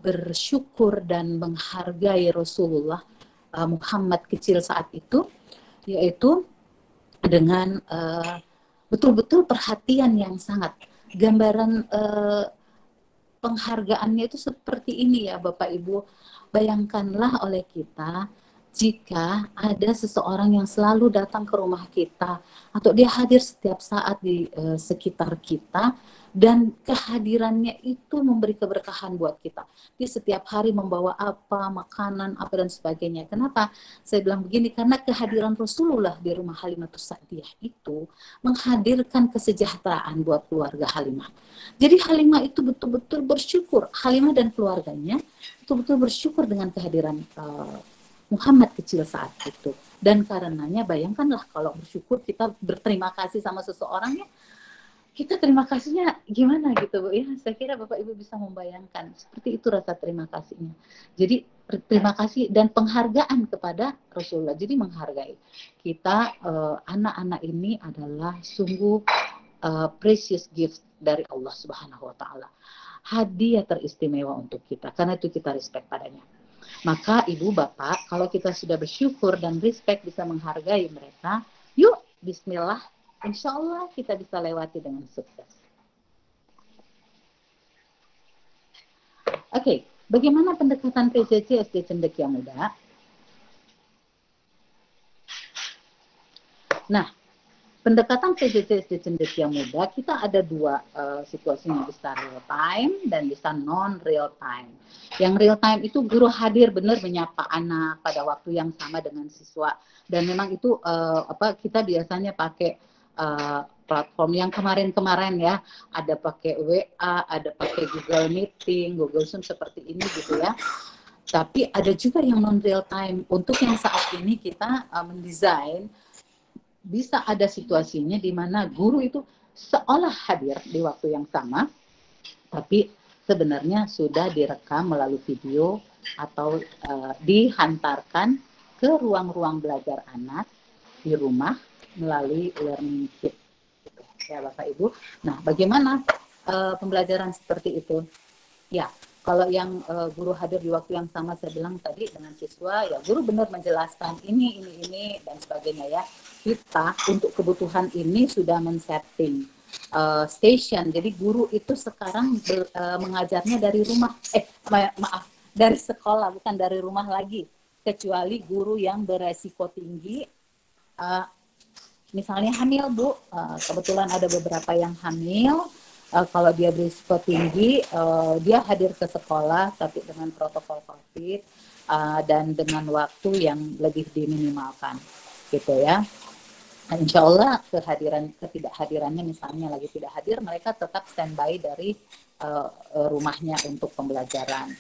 bersyukur dan menghargai Rasulullah Muhammad kecil saat itu, yaitu dengan betul-betul perhatian yang sangat. Gambaran penghargaannya itu seperti ini ya Bapak Ibu. Bayangkanlah oleh kita jika ada seseorang yang selalu datang ke rumah kita atau dia hadir setiap saat di sekitar kita, dan kehadirannya itu memberi keberkahan buat kita. Dia setiap hari membawa apa, makanan, apa dan sebagainya. Kenapa saya bilang begini? Karena kehadiran Rasulullah di rumah Halimatus Sa'diyah itu menghadirkan kesejahteraan buat keluarga Halimah. Jadi Halimah itu betul-betul bersyukur. Halimah dan keluarganya betul-betul bersyukur dengan kehadiran Muhammad kecil saat itu. Dan karenanya bayangkanlah kalau bersyukur, kita berterima kasih sama seseorang ya, kita terima kasihnya gimana gitu Bu ya. Saya kira Bapak Ibu bisa membayangkan seperti itu rasa terima kasihnya. Jadi terima kasih dan penghargaan kepada Rasulullah. Jadi menghargai kita, anak-anak ini adalah sungguh precious gift dari Allah Subhanahu wa taala. Hadiah teristimewa untuk kita. Karena itu kita respect padanya. Maka Ibu Bapak, kalau kita sudah bersyukur dan respect bisa menghargai mereka, yuk bismillah, insya Allah kita bisa lewati dengan sukses. Oke, bagaimana pendekatan PJJ SD Cendekia Muda? Nah, pendekatan PJJ cendekia muda, kita ada dua situasinya, bisa real time dan bisa non real time. Yang real time itu guru hadir benar menyapa anak pada waktu yang sama dengan siswa, dan memang itu kita biasanya pakai platform yang kemarin-kemarin ya, ada pakai WA, ada pakai Google Meeting, Google Zoom seperti ini gitu ya. Tapi ada juga yang non real time. Untuk yang saat ini kita mendesain bisa ada situasinya di mana guru itu seolah hadir di waktu yang sama, tapi sebenarnya sudah direkam melalui video atau dihantarkan ke ruang-ruang belajar anak di rumah melalui learning kit. Ya Bapak Ibu. Nah, bagaimana pembelajaran seperti itu? Ya, kalau yang guru hadir di waktu yang sama, saya bilang tadi dengan siswa, ya guru benar menjelaskan ini dan sebagainya ya. Kita untuk kebutuhan ini sudah men-setting station. Jadi guru itu sekarang mengajarnya dari rumah. Dari sekolah, bukan dari rumah lagi. Kecuali guru yang beresiko tinggi. Misalnya hamil Bu, kebetulan ada beberapa yang hamil, kalau dia berisiko tinggi, dia hadir ke sekolah tapi dengan protokol COVID dan dengan waktu yang lebih diminimalkan, gitu ya. Nah, insya Allah ketidakhadirannya misalnya lagi tidak hadir, mereka tetap standby dari rumahnya untuk pembelajaran.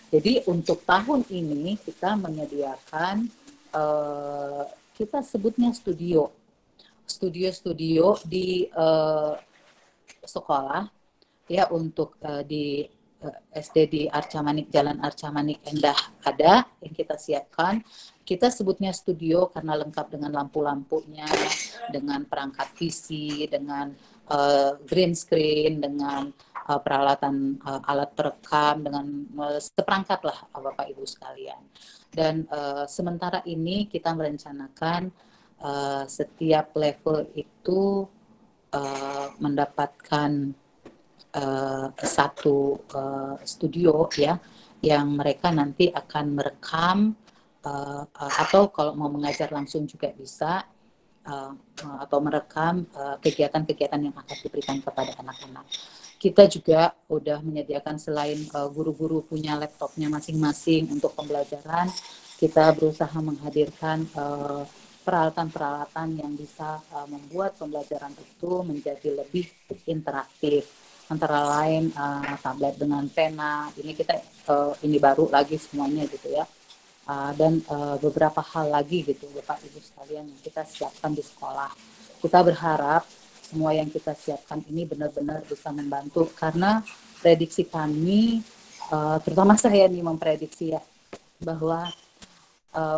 Jadi untuk tahun ini kita menyediakan, kita sebutnya studio di sekolah ya, untuk di SD di Arca Manik, Jalan Arca Manik Endah ada yang kita siapkan. Kita sebutnya studio karena lengkap dengan lampu-lampunya, dengan perangkat PC, dengan green screen, dengan peralatan alat perekam, dengan seperangkat lah Bapak Ibu sekalian. Dan sementara ini kita merencanakan setiap level itu mendapatkan satu studio ya, yang mereka nanti akan merekam atau kalau mau mengajar langsung juga bisa, atau merekam kegiatan-kegiatan yang akan diberikan kepada anak-anak. Kita juga udah menyediakan, selain guru-guru punya laptopnya masing-masing untuk pembelajaran, kita berusaha menghadirkan peralatan-peralatan yang bisa membuat pembelajaran itu menjadi lebih interaktif. Antara lain tablet dengan pena, ini kita ini baru lagi semuanya gitu ya. Dan beberapa hal lagi gitu Bapak Ibu sekalian yang kita siapkan di sekolah. Kita berharap semua yang kita siapkan ini benar-benar bisa membantu, karena prediksi kami, terutama saya nih memprediksi ya, bahwa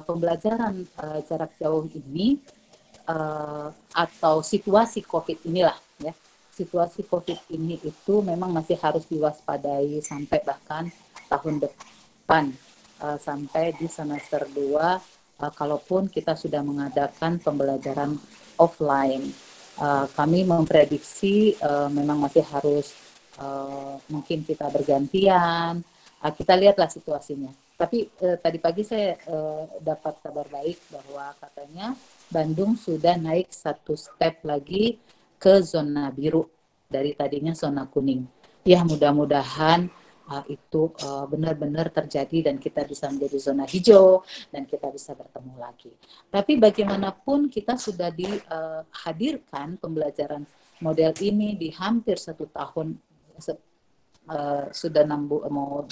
pembelajaran jarak jauh ini atau situasi COVID inilah ya, situasi COVID ini itu memang masih harus diwaspadai sampai bahkan tahun depan, sampai di semester 2, kalaupun kita sudah mengadakan pembelajaran offline. Kami memprediksi memang masih harus mungkin kita bergantian, kita lihatlah situasinya. Tapi tadi pagi saya dapat kabar baik bahwa katanya Bandung sudah naik satu step lagi ke zona biru dari tadinya zona kuning. Ya mudah-mudahan itu benar-benar terjadi dan kita bisa menjadi zona hijau dan kita bisa bertemu lagi. Tapi bagaimanapun kita sudah dihadirkan pembelajaran model ini di hampir 1 tahun, sudah mau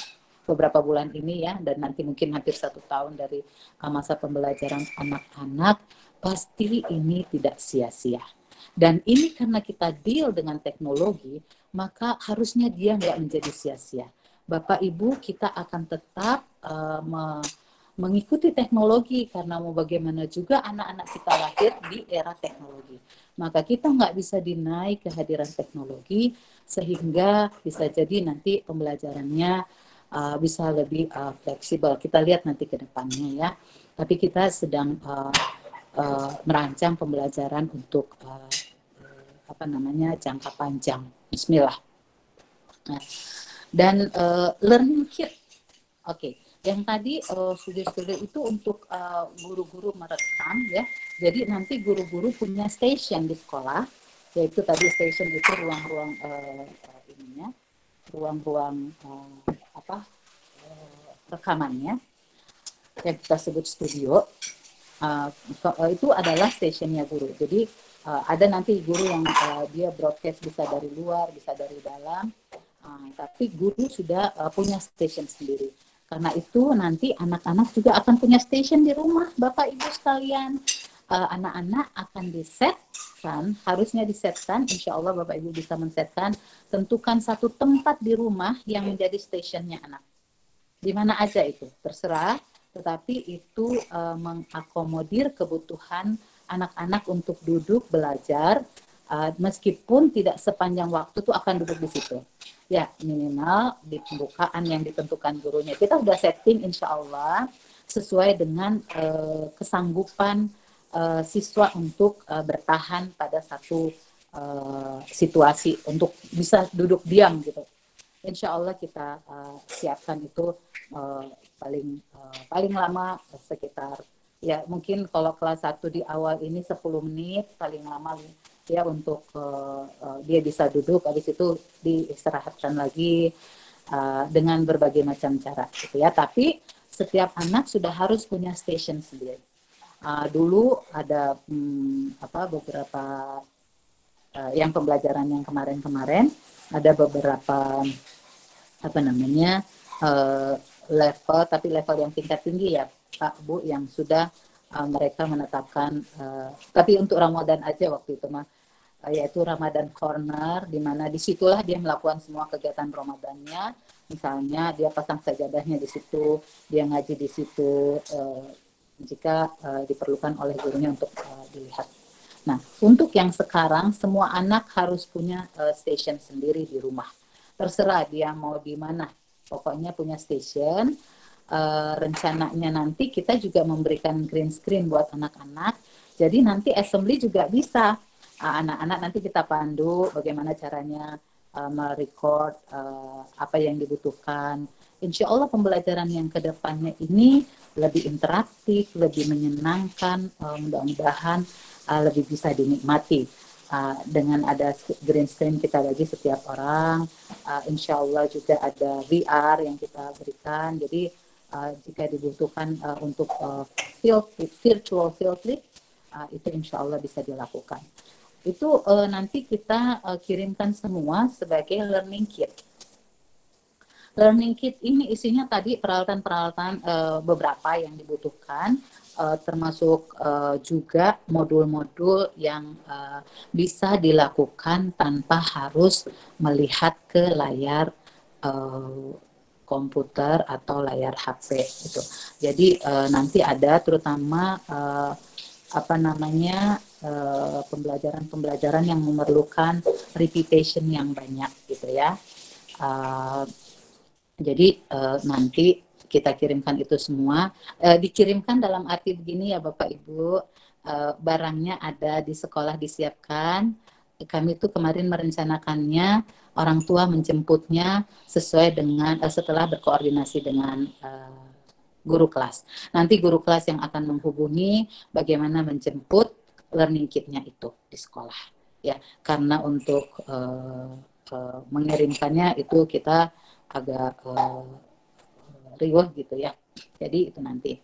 beberapa bulan ini ya, dan nanti mungkin hampir 1 tahun dari masa pembelajaran anak-anak, pasti ini tidak sia-sia. Dan ini karena kita deal dengan teknologi, maka harusnya dia nggak menjadi sia-sia. Bapak Ibu, kita akan tetap mengikuti teknologi, karena mau bagaimana juga anak-anak kita lahir di era teknologi. Maka kita nggak bisa deny kehadiran teknologi, sehingga bisa jadi nanti pembelajarannya bisa lebih fleksibel. Kita lihat nanti ke depannya ya. Tapi kita sedang merancang pembelajaran untuk jangka panjang. Bismillah. Nah, dan learning kit. Oke. Yang tadi studio-studio itu untuk guru-guru merekam ya. Jadi nanti guru-guru punya station di sekolah, yaitu tadi station itu ruang-ruang ininya, ruang-ruang rekamannya yang kita sebut studio. Itu adalah stationnya guru. Jadi ada nanti guru yang dia broadcast bisa dari luar, bisa dari dalam, tapi guru sudah punya station sendiri. Karena itu nanti anak-anak juga akan punya station di rumah, Bapak Ibu sekalian. Anak-anak akan disetkan, harusnya disetkan, insya Allah Bapak Ibu bisa mensetkan, tentukan satu tempat di rumah yang menjadi stationnya anak. Di mana aja itu, terserah, tetapi itu mengakomodir kebutuhan anak-anak untuk duduk belajar, meskipun tidak sepanjang waktu tuh akan duduk di situ. Ya, minimal di pembukaan yang ditentukan gurunya. Kita udah setting insya Allah sesuai dengan kesanggupan siswa untuk bertahan pada satu situasi untuk bisa duduk diam gitu. Insya Allah kita siapkan itu paling lama sekitar ya mungkin kalau kelas 1 di awal ini 10 menit paling lama ya untuk dia bisa duduk, habis itu diistirahatkan lagi dengan berbagai macam cara gitu ya. Tapi setiap anak sudah harus punya station sendiri. Dulu ada beberapa yang pembelajaran yang kemarin ada beberapa level, tapi level yang tingkat tinggi ya Pak Bu, yang sudah mereka menetapkan tapi untuk Ramadan aja waktu itu mah yaitu Ramadan Corner, di mana disitulah dia melakukan semua kegiatan Ramadannya. Misalnya dia pasang sajadahnya di situ, dia ngaji di situ jika diperlukan oleh gurunya untuk dilihat. Nah, untuk yang sekarang semua anak harus punya station sendiri di rumah. Terserah dia mau di mana, pokoknya punya station. Rencananya nanti kita juga memberikan green screen buat anak-anak. Jadi nanti assembly juga bisa. Anak-anak nanti kita pandu bagaimana caranya merecord apa yang dibutuhkan. Insya Allah pembelajaran yang kedepannya ini lebih interaktif, lebih menyenangkan, mudah-mudahan lebih bisa dinikmati. Dengan ada green screen kita bagi setiap orang, insya Allah juga ada VR yang kita berikan. Jadi jika dibutuhkan untuk virtual field trip, itu insya Allah bisa dilakukan. Itu nanti kita kirimkan semua sebagai learning kit. Learning kit ini isinya tadi peralatan-peralatan beberapa yang dibutuhkan, termasuk juga modul-modul yang bisa dilakukan tanpa harus melihat ke layar komputer atau layar HP gitu. Jadi nanti ada terutama pembelajaran yang memerlukan repetition yang banyak gitu ya. Jadi nanti kita kirimkan itu semua. Dikirimkan dalam arti begini ya Bapak Ibu, barangnya ada di sekolah disiapkan. Kami itu kemarin merencanakannya, orang tua menjemputnya sesuai dengan setelah berkoordinasi dengan guru kelas. Nanti guru kelas yang akan menghubungi bagaimana menjemput learning kitnya itu di sekolah. Ya, karena untuk mengirimkannya itu kita agak riuh gitu ya. Jadi itu nanti.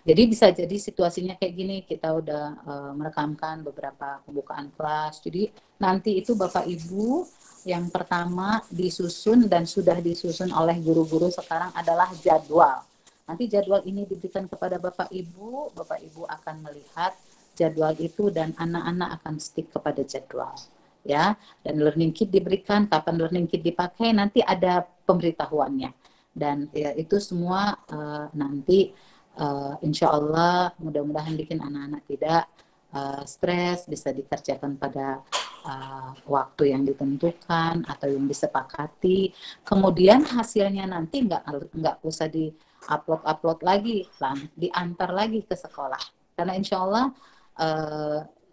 Jadi bisa jadi situasinya kayak gini, kita udah merekamkan beberapa pembukaan kelas. Jadi nanti itu Bapak Ibu yang pertama disusun dan sudah disusun oleh guru-guru sekarang adalah jadwal. Nanti jadwal ini diberikan kepada Bapak Ibu akan melihat jadwal itu dan anak-anak akan stick kepada jadwal. Ya, dan learning kit diberikan, kapan learning kit dipakai nanti ada pemberitahuannya. Dan ya, itu semua nanti insya Allah mudah-mudahan bikin anak-anak tidak stres, bisa dikerjakan pada waktu yang ditentukan atau yang disepakati. Kemudian hasilnya nanti nggak usah di-upload lagi, diantar lagi ke sekolah. Karena insya Allah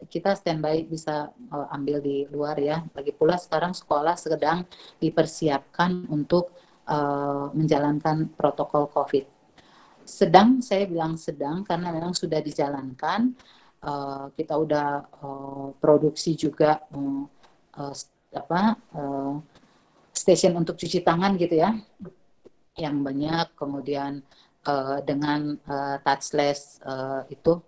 kita standby bisa ambil di luar ya. Lagi pula sekarang sekolah sedang dipersiapkan untuk menjalankan protokol COVID. sedang, saya bilang sedang karena memang sudah dijalankan. Kita udah produksi juga stasiun untuk cuci tangan gitu ya, yang banyak. Kemudian dengan touchless itu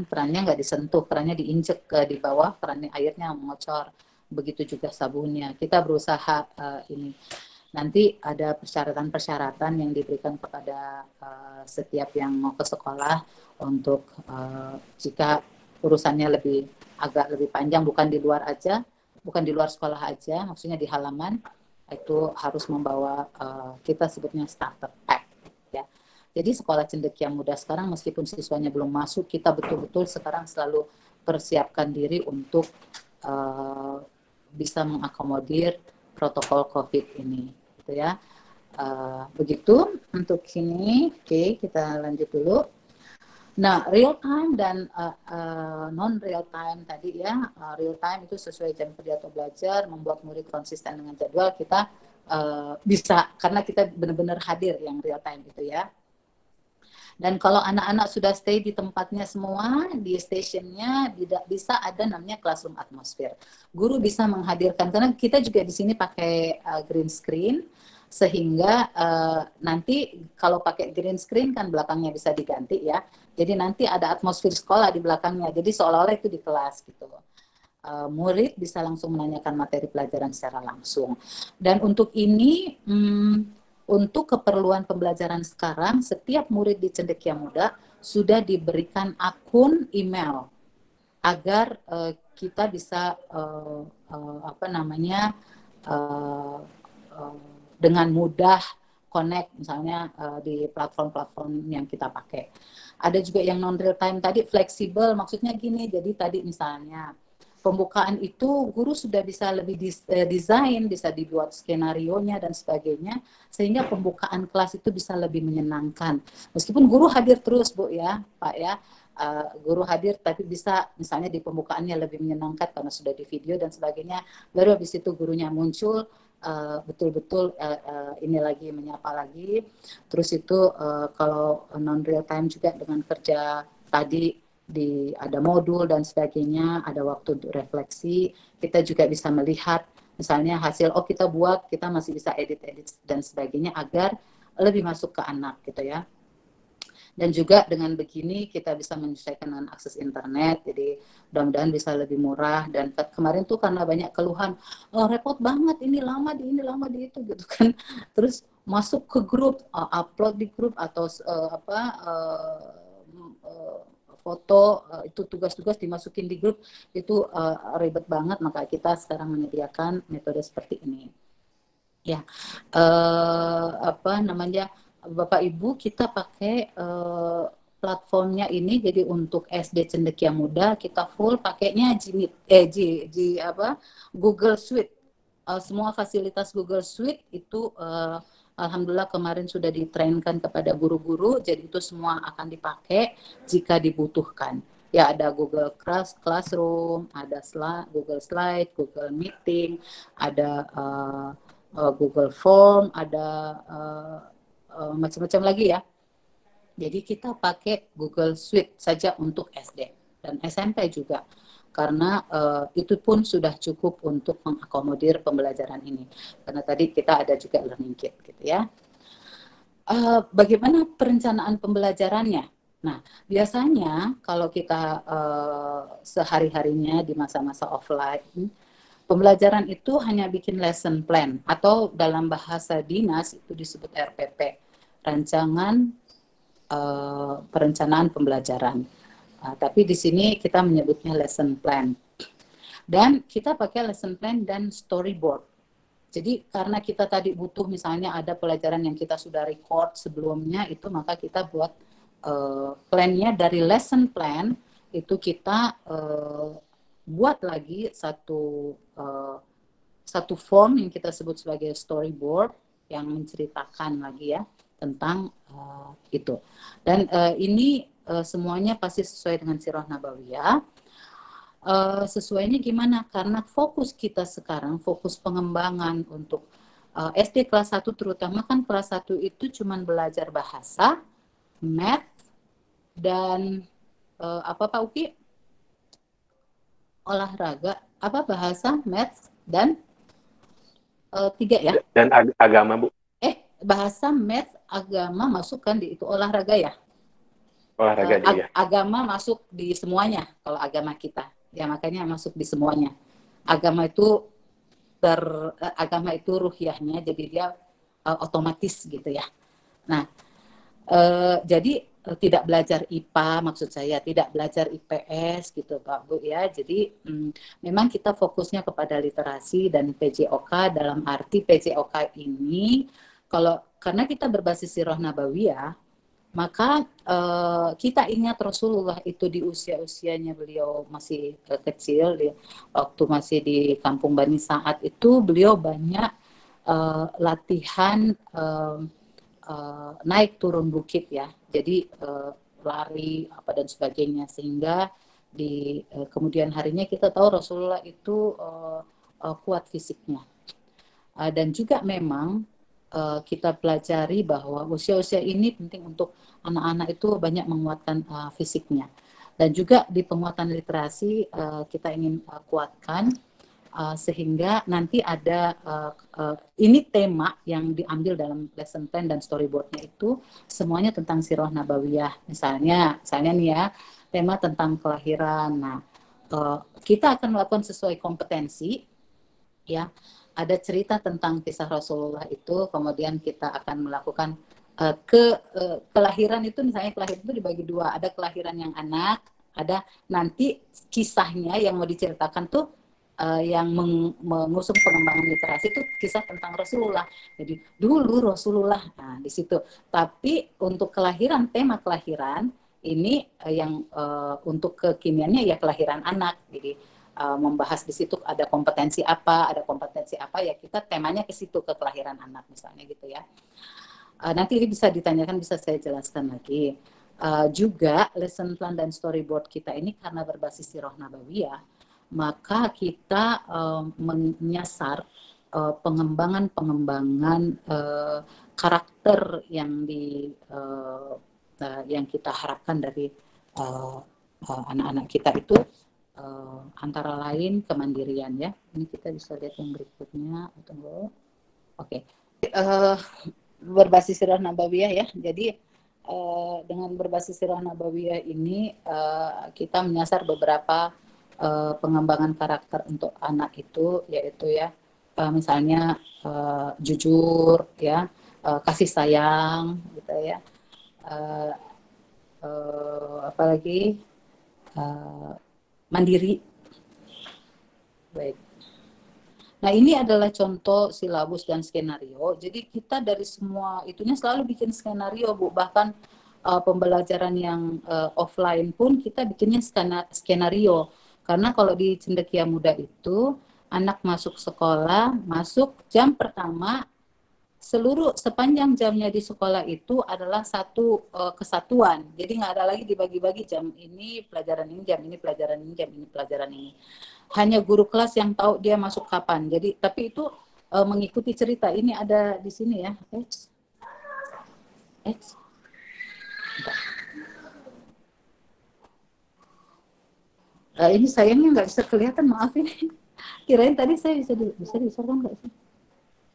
kerannya nggak disentuh, kerannya diinjek di bawah, kerannya airnya mengocor. Begitu juga sabunnya. Kita berusaha ini. Nanti ada persyaratan-persyaratan yang diberikan kepada setiap yang mau ke sekolah untuk jika urusannya agak lebih panjang, bukan di luar aja, bukan di luar sekolah aja, maksudnya di halaman, itu harus membawa kita sebutnya starter pack. Ya. Jadi sekolah cendekia muda sekarang meskipun siswanya belum masuk, kita betul-betul sekarang selalu persiapkan diri untuk bisa mengakomodir protokol COVID ini, gitu ya. Begitu untuk ini. Oke, kita lanjut dulu. Nah, real time dan non real time tadi ya. Real time itu sesuai jam kerja atau belajar, membuat murid konsisten dengan jadwal. Kita bisa karena kita benar-benar hadir yang real time itu ya. Dan kalau anak-anak sudah stay di tempatnya semua, di stationnya, bisa ada namanya classroom atmosphere. Guru bisa menghadirkan, karena kita juga di sini pakai green screen, sehingga nanti kalau pakai green screen kan belakangnya bisa diganti ya. Jadi nanti ada atmosfer sekolah di belakangnya, jadi seolah-olah itu di kelas gitu. Murid bisa langsung menanyakan materi pelajaran secara langsung. Dan untuk ini, untuk keperluan pembelajaran sekarang, setiap murid di Cendekia Muda sudah diberikan akun email agar kita bisa dengan mudah connect misalnya di platform-platform yang kita pakai. Ada juga yang non real time tadi fleksibel, maksudnya gini, jadi tadi misalnya pembukaan itu guru sudah bisa lebih desain, bisa dibuat skenarionya dan sebagainya, sehingga pembukaan kelas itu bisa lebih menyenangkan. Meskipun guru hadir terus, Bu ya, Pak ya, guru hadir tapi bisa misalnya di pembukaannya lebih menyenangkan karena sudah di video dan sebagainya. Baru habis itu gurunya muncul, betul-betul ini lagi menyapa lagi. Terus itu kalau non real time juga dengan kerja tadi, ada modul dan sebagainya, ada waktu untuk refleksi, kita juga bisa melihat misalnya hasil, kita buat, kita masih bisa edit-edit dan sebagainya agar lebih masuk ke anak gitu ya. Dan juga dengan begini kita bisa menyesuaikan dengan akses internet, jadi mudah-mudahan bisa lebih murah. Dan kemarin tuh karena banyak keluhan, repot banget, ini lama di itu gitu kan. Terus masuk ke grup, upload di grup atau foto, itu tugas-tugas dimasukin di grup, itu ribet banget. Maka kita sekarang menyediakan metode seperti ini ya. Bapak Ibu, kita pakai platformnya ini. Jadi untuk SD Cendekia Muda kita full pakainya Google Suite. Semua fasilitas Google Suite itu alhamdulillah kemarin sudah ditrainkan kepada guru-guru, jadi itu semua akan dipakai jika dibutuhkan. Ya, ada Google Classroom, ada Google Slide, Google Meeting, ada Google Form, ada macam-macam lagi ya. Jadi kita pakai Google Suite saja untuk SD dan SMP juga. Karena itu pun sudah cukup untuk mengakomodir pembelajaran ini. Karena tadi kita ada juga learning kit gitu ya. Bagaimana perencanaan pembelajarannya? Nah, biasanya kalau kita sehari-harinya di masa-masa offline, pembelajaran itu hanya bikin lesson plan atau dalam bahasa dinas itu disebut RPP, perencanaan pembelajaran. Tapi di sini kita menyebutnya lesson plan. Dan kita pakai lesson plan dan storyboard. Jadi karena kita tadi butuh misalnya ada pelajaran yang kita sudah record sebelumnya itu, maka kita buat plan-nya dari lesson plan itu kita buat lagi satu form yang kita sebut sebagai storyboard yang menceritakan lagi ya tentang itu. Dan ini semuanya pasti sesuai dengan Sirah Nabawiyah. Sesuainya gimana? Karena fokus kita sekarang, fokus pengembangan untuk SD kelas 1 terutama kan kelas 1 itu cuman belajar bahasa, math, dan apa Pak Uki? Olahraga, apa bahasa, math, dan 3 ya? Dan agama, Bu. Bahasa, math, agama masuk kan di itu olahraga ya? Olahraga dia. Agama masuk di semuanya kalau agama kita. Ya makanya masuk di semuanya. Agama itu ruhiyahnya, jadi dia otomatis gitu ya. Nah, jadi tidak belajar IPA, maksud saya tidak belajar IPS gitu Pak Bu ya. Jadi memang kita fokusnya kepada literasi dan PJOK, dalam arti PJOK ini karena kita berbasis Sirah Nabawiyah, maka kita ingat Rasulullah itu di usia-usianya beliau masih kecil, waktu masih di kampung Bani Sa'ad itu beliau banyak latihan naik turun bukit ya, jadi lari apa dan sebagainya, sehingga di kemudian harinya kita tahu Rasulullah itu kuat fisiknya. Dan juga memang kita pelajari bahwa usia-usia ini penting untuk anak-anak itu banyak menguatkan fisiknya. Dan juga di penguatan literasi kita ingin kuatkan sehingga nanti ada ini tema yang diambil dalam lesson plan dan storyboardnya itu semuanya tentang Sirah Nabawiyah. Misalnya nih ya, tema tentang kelahiran. Nah, kita akan melakukan sesuai kompetensi ya. Ada cerita tentang kisah Rasulullah itu, kemudian kita akan melakukan kelahiran itu, misalnya kelahiran itu dibagi 2, ada kelahiran yang anak, ada nanti kisahnya yang mau diceritakan tuh yang mengusung pengembangan literasi itu kisah tentang Rasulullah. Jadi dulu Rasulullah, nah di situ. Tapi untuk kelahiran, tema kelahiran ini yang untuk kekiniannya ya kelahiran anak. Jadi membahas di situ ada kompetensi apa ya, kita temanya ke situ, ke kelahiran anak misalnya gitu ya. Nanti ini bisa ditanyakan, bisa saya jelaskan lagi. Juga lesson plan dan storyboard kita ini karena berbasis Sirah Nabawiyah, maka kita menyasar pengembangan karakter yang yang kita harapkan dari anak-anak kita itu. Antara lain kemandirian ya. Ini kita bisa lihat yang berikutnya. Oke. Berbasis Sirah Nabawiyah ya. Jadi dengan berbasis Sirah Nabawiyah ini kita menyasar beberapa pengembangan karakter untuk anak itu, yaitu ya misalnya jujur ya, kasih sayang gitu ya. Apalagi mandiri. Baik. Nah, ini adalah contoh silabus dan skenario. Jadi kita dari semua itunya selalu bikin skenario, Bu. Bahkan pembelajaran yang offline pun kita bikinnya skenario. Karena kalau di Cendekia Muda itu anak masuk sekolah, masuk jam pertama, sepanjang jamnya di sekolah itu adalah satu kesatuan. Jadi nggak ada lagi dibagi-bagi jam ini pelajaran ini, jam ini pelajaran ini, jam ini pelajaran ini. Hanya guru kelas yang tahu dia masuk kapan. Jadi tapi itu mengikuti cerita. Ini ada di sini ya. Ini sayangnya nggak bisa kelihatan, maaf ini. Kirain tadi saya bisa disorkan nggak sih?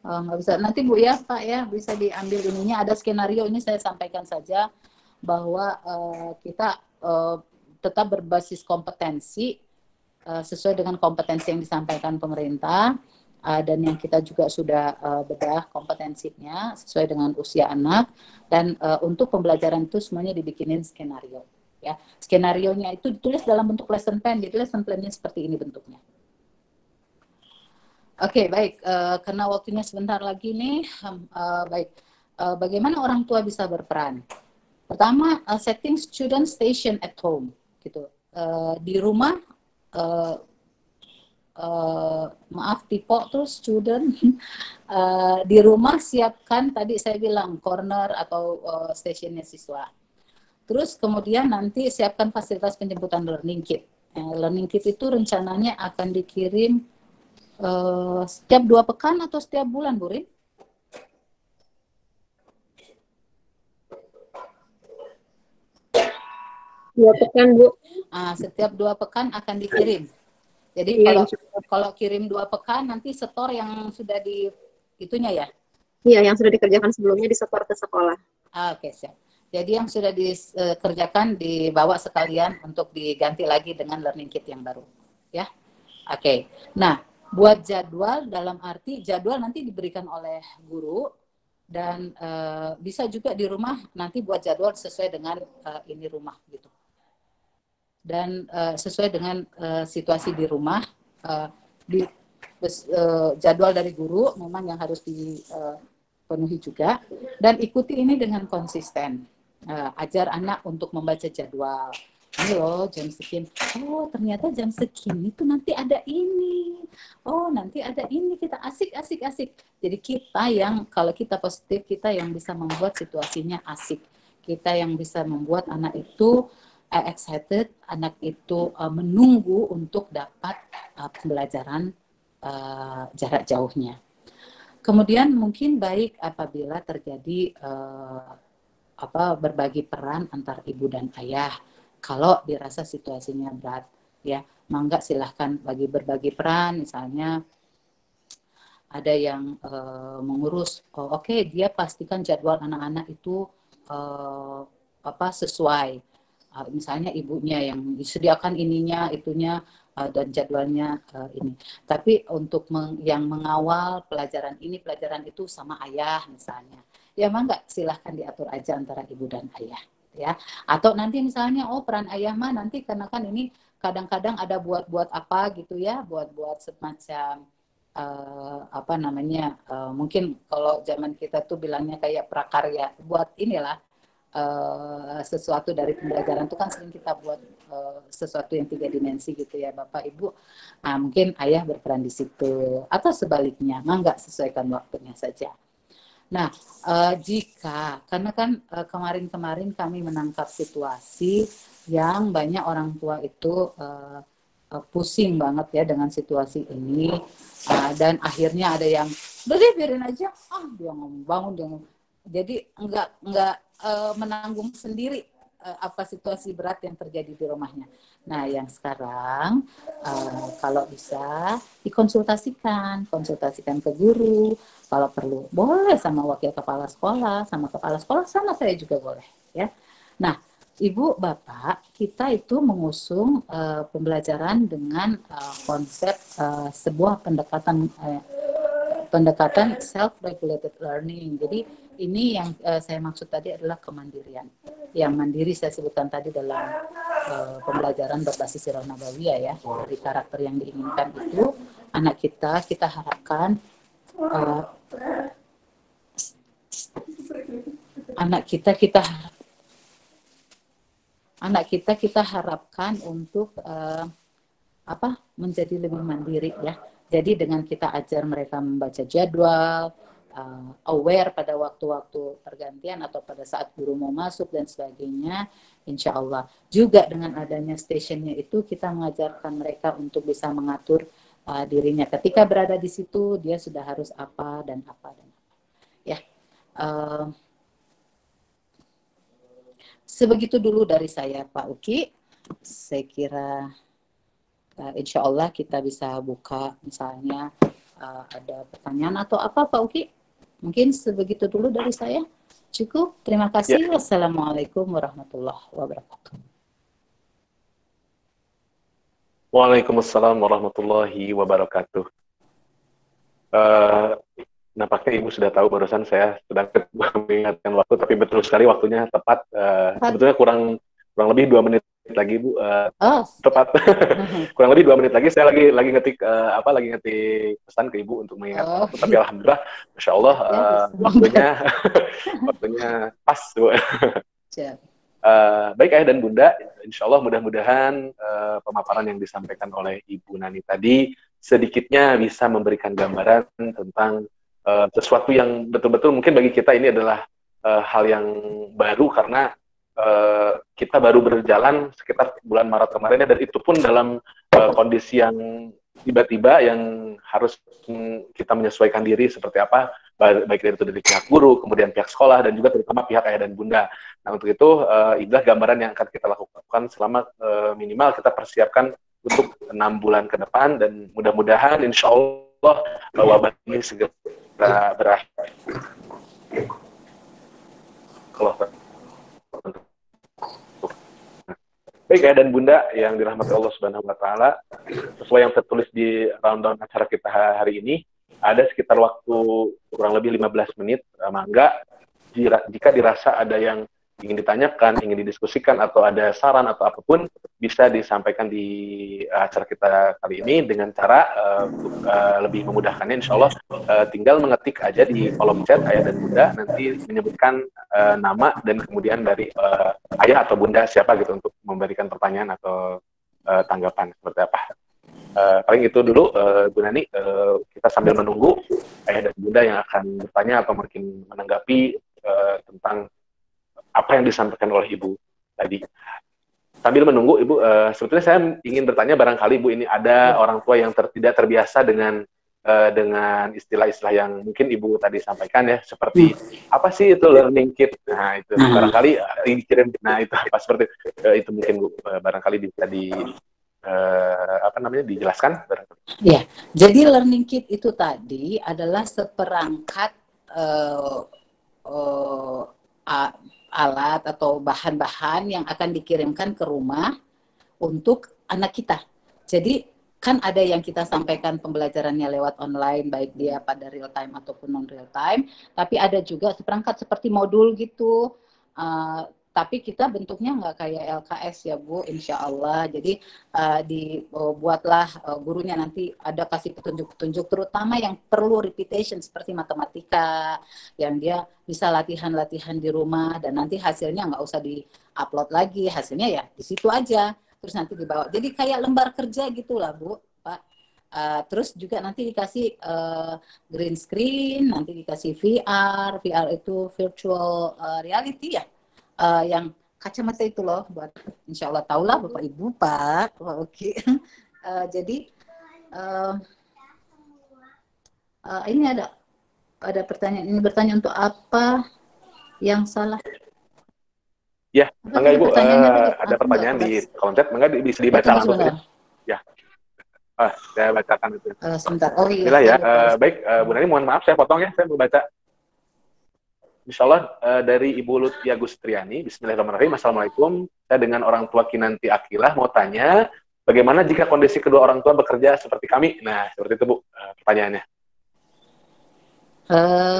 Nggak bisa. Nanti Bu ya Pak ya, bisa diambil ininya, ada skenario. Ini saya sampaikan saja bahwa kita tetap berbasis kompetensi sesuai dengan kompetensi yang disampaikan pemerintah, dan yang kita juga sudah bedah kompetensinya sesuai dengan usia anak, dan untuk pembelajaran itu semuanya dibikinin skenario ya. Skenarionya itu ditulis dalam bentuk lesson plan, jadi lesson plan-nya seperti ini bentuknya. Oke, baik. Karena waktunya sebentar lagi nih, baik. Bagaimana orang tua bisa berperan? Pertama, setting student station at home, gitu. Di rumah, maaf, tipe terus student. Di rumah siapkan tadi saya bilang corner atau stationnya siswa. Terus kemudian nanti siapkan fasilitas penjemputan learning kit. Learning kit itu rencananya akan dikirim setiap 2 pekan atau setiap bulan, Bu Rin? 2 pekan, Bu. Setiap 2 pekan akan dikirim. Jadi Iya, kalau kirim 2 pekan nanti setor yang sudah di itunya ya? Iya, yang sudah dikerjakan sebelumnya disetor ke sekolah. Oke, siap. Jadi yang sudah dikerjakan dibawa sekalian untuk diganti lagi dengan learning kit yang baru, ya. Oke. Nah, buat jadwal dalam arti jadwal nanti diberikan oleh guru dan bisa juga di rumah nanti buat jadwal sesuai dengan ini rumah gitu. Dan sesuai dengan situasi di rumah, jadwal dari guru memang yang harus dipenuhi juga, dan ikuti ini dengan konsisten. Ajar anak untuk membaca jadwal. Ini loh jam segini, oh ternyata jam segini tuh nanti ada ini, oh nanti ada ini, kita asik. Jadi kita yang, kalau kita positif, kita yang bisa membuat situasinya asik, kita yang bisa membuat anak itu excited, anak itu menunggu untuk dapat pembelajaran jarak jauhnya. Kemudian mungkin baik apabila terjadi berbagi peran antar ibu dan ayah. Kalau dirasa situasinya berat, ya, mangga silahkan berbagi peran. Misalnya ada yang mengurus, oke, dia pastikan jadwal anak-anak itu sesuai. Misalnya ibunya yang disediakan ininya, itunya, dan jadwalnya ini. Tapi untuk yang mengawal pelajaran ini, pelajaran itu sama ayah misalnya. Ya mangga silahkan diatur aja antara ibu dan ayah, ya. Atau nanti misalnya peran ayah mah nanti karena kan ini kadang-kadang ada buat apa gitu ya, buat semacam mungkin kalau zaman kita tuh bilangnya kayak prakarya, buat inilah sesuatu dari pembelajaran itu kan sering kita buat sesuatu yang 3 dimensi gitu ya Bapak Ibu. Mungkin ayah berperan di situ atau sebaliknya, mangga sesuaikan waktunya saja. Nah, karena kan kemarin-kemarin kami menangkap situasi yang banyak orang tua itu pusing banget ya dengan situasi ini, dan akhirnya ada yang udah deh biarin aja, dia bangun dia ngomong. Jadi enggak menanggung sendiri apa situasi berat yang terjadi di rumahnya. Nah, yang sekarang kalau bisa konsultasikan ke guru, kalau perlu boleh sama wakil kepala sekolah, sama kepala sekolah, sama saya juga boleh, ya. Nah, Ibu, Bapak, kita itu mengusung pembelajaran dengan konsep sebuah pendekatan self-regulated learning. Jadi ini yang saya maksud tadi adalah kemandirian. Yang mandiri saya sebutkan tadi dalam pembelajaran berbasis sirah nabawiyah ya. Dari karakter yang diinginkan itu anak kita harapkan kita harapkan untuk menjadi lebih mandiri ya. Jadi dengan kita ajar mereka membaca jadwal, aware pada waktu-waktu pergantian atau pada saat guru mau masuk dan sebagainya, insya Allah. Juga dengan adanya stationnya itu kita mengajarkan mereka untuk bisa mengatur dirinya. Ketika berada di situ dia sudah harus apa dan apa. Ya, sebegitu dulu dari saya Pak Uki. Saya kira insya Allah kita bisa buka misalnya ada pertanyaan atau apa Pak Uki. Mungkin sebegitu dulu dari saya. Cukup. Terima kasih. Ya. Wassalamualaikum warahmatullahi wabarakatuh. Waalaikumsalam warahmatullahi wabarakatuh. Nampaknya Ibu sudah tahu barusan saya sedang mengingatkan waktu, tapi betul sekali waktunya tepat. Sebetulnya kurang lebih 2 menit lagi Bu, tepat. Kurang lebih 2 menit lagi saya lagi ngetik ngetik pesan ke Ibu untuk mengingat waktu, tapi alhamdulillah Masya Allah waktunya pas Bu. Baik Ayah dan Bunda, insya Allah mudah-mudahan pemaparan yang disampaikan oleh Ibu Nani tadi sedikitnya bisa memberikan gambaran tentang sesuatu yang betul-betul mungkin bagi kita ini adalah hal yang baru karena kita baru berjalan sekitar bulan Maret kemarin, dan itu pun dalam kondisi yang tiba-tiba yang harus kita menyesuaikan diri seperti apa, baik dari pihak guru, kemudian pihak sekolah, dan juga terutama pihak ayah dan bunda. Nah, untuk itu inilah gambaran yang akan kita lakukan selama minimal kita persiapkan untuk 6 bulan ke depan, dan mudah-mudahan insya Allah wabah ini segera berakhir. Baik ayah dan bunda yang dirahmati Allah Subhanahu wa taala, sesuai yang tertulis di rundown acara kita hari ini, ada sekitar waktu kurang lebih 15 menit. Mangga jika dirasa ada yang ingin ditanyakan, ingin didiskusikan, atau ada saran atau apapun, bisa disampaikan di acara kita kali ini dengan cara lebih memudahkannya. Insya Allah tinggal mengetik aja di kolom chat ayah dan bunda, nanti menyebutkan nama dan kemudian dari ayah atau bunda siapa gitu untuk memberikan pertanyaan atau tanggapan seperti apa. Paling itu dulu, Bu Nani, kita sambil menunggu ayah dan bunda yang akan bertanya atau mungkin menanggapi tentang apa yang disampaikan oleh Ibu tadi. Sambil menunggu, Ibu, sebetulnya saya ingin bertanya, barangkali Ibu ini ada orang tua yang tidak terbiasa dengan istilah-istilah yang mungkin Ibu tadi sampaikan ya, seperti apa sih itu learning kit? Nah, itu barangkali dikirim. Nah, itu apa seperti itu mungkin Bu, barangkali bisa dijelaskan? Ya, jadi learning kit itu tadi adalah seperangkat alat atau bahan-bahan yang akan dikirimkan ke rumah untuk anak kita. Jadi kan ada yang kita sampaikan pembelajarannya lewat online, baik dia pada real time ataupun non real time, tapi ada juga seperangkat seperti modul gitu. Tapi kita bentuknya nggak kayak LKS ya Bu, insya Allah. Jadi dibuatlah gurunya nanti ada kasih petunjuk-petunjuk, terutama yang perlu repetition seperti matematika, yang dia bisa latihan-latihan di rumah, dan nanti hasilnya nggak usah di-upload lagi, hasilnya ya di situ aja, terus nanti dibawa. Jadi kayak lembar kerja gitulah Bu, Pak. Terus juga nanti dikasih green screen, nanti dikasih VR itu virtual reality ya. Yang kacamata itu loh, buat insya Allah tahulah Bapak Ibu Pak. Oke. Jadi ini ada pertanyaan, ini bertanya untuk apa yang salah? Ya, mangga Ibu, ada pertanyaan di kolom chat, mangga bisa dibaca langsung. Ya, saya bacakan itu. Sebentar. Oh iya. Inilah ya, baik Bu Nani, mohon maaf saya potong ya, saya mau baca. Insyaallah dari Ibu Lutia Gustriani. Bismillahirrahmanirrahim. Assalamualaikum. Saya dengan orang tua Kinanti Akilah mau tanya, bagaimana jika kondisi kedua orang tua bekerja seperti kami? Nah, seperti itu Bu, pertanyaannya.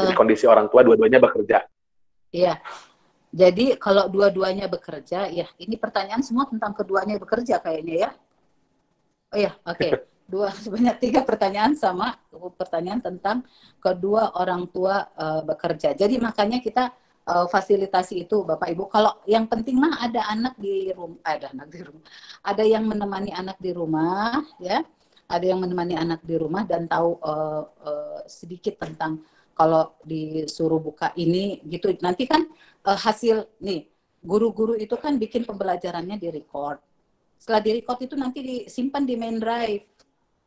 Jadi kondisi orang tua dua-duanya bekerja. Iya. Jadi kalau dua-duanya bekerja, ya ini pertanyaan semua tentang keduanya bekerja kayaknya ya. Oh iya, oke. Sebanyak 3 pertanyaan sama pertanyaan tentang kedua orang tua bekerja. Jadi makanya kita fasilitasi itu Bapak Ibu. Kalau yang penting mah ada anak di rumah, ada yang menemani anak di rumah ya, ada yang menemani anak di rumah dan tahu sedikit tentang kalau disuruh buka ini gitu. Nanti kan hasil nih guru-guru itu kan bikin pembelajarannya di record. Setelah di record itu nanti disimpan di main drive.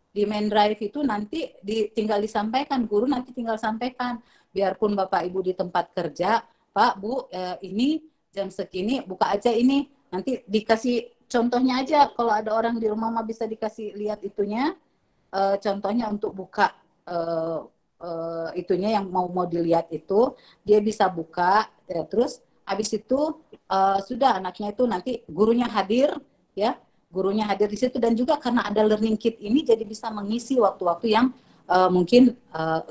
Di main drive itu nanti tinggal disampaikan, guru nanti tinggal sampaikan, biarpun Bapak Ibu di tempat kerja, Pak Bu ini jam segini buka aja ini, nanti dikasih contohnya aja, kalau ada orang di rumah mah bisa dikasih lihat itunya, contohnya untuk buka itunya yang mau dilihat itu, dia bisa buka, terus habis itu sudah anaknya itu nanti gurunya hadir ya. Gurunya hadir di situ, dan juga karena ada learning kit ini jadi bisa mengisi waktu-waktu yang mungkin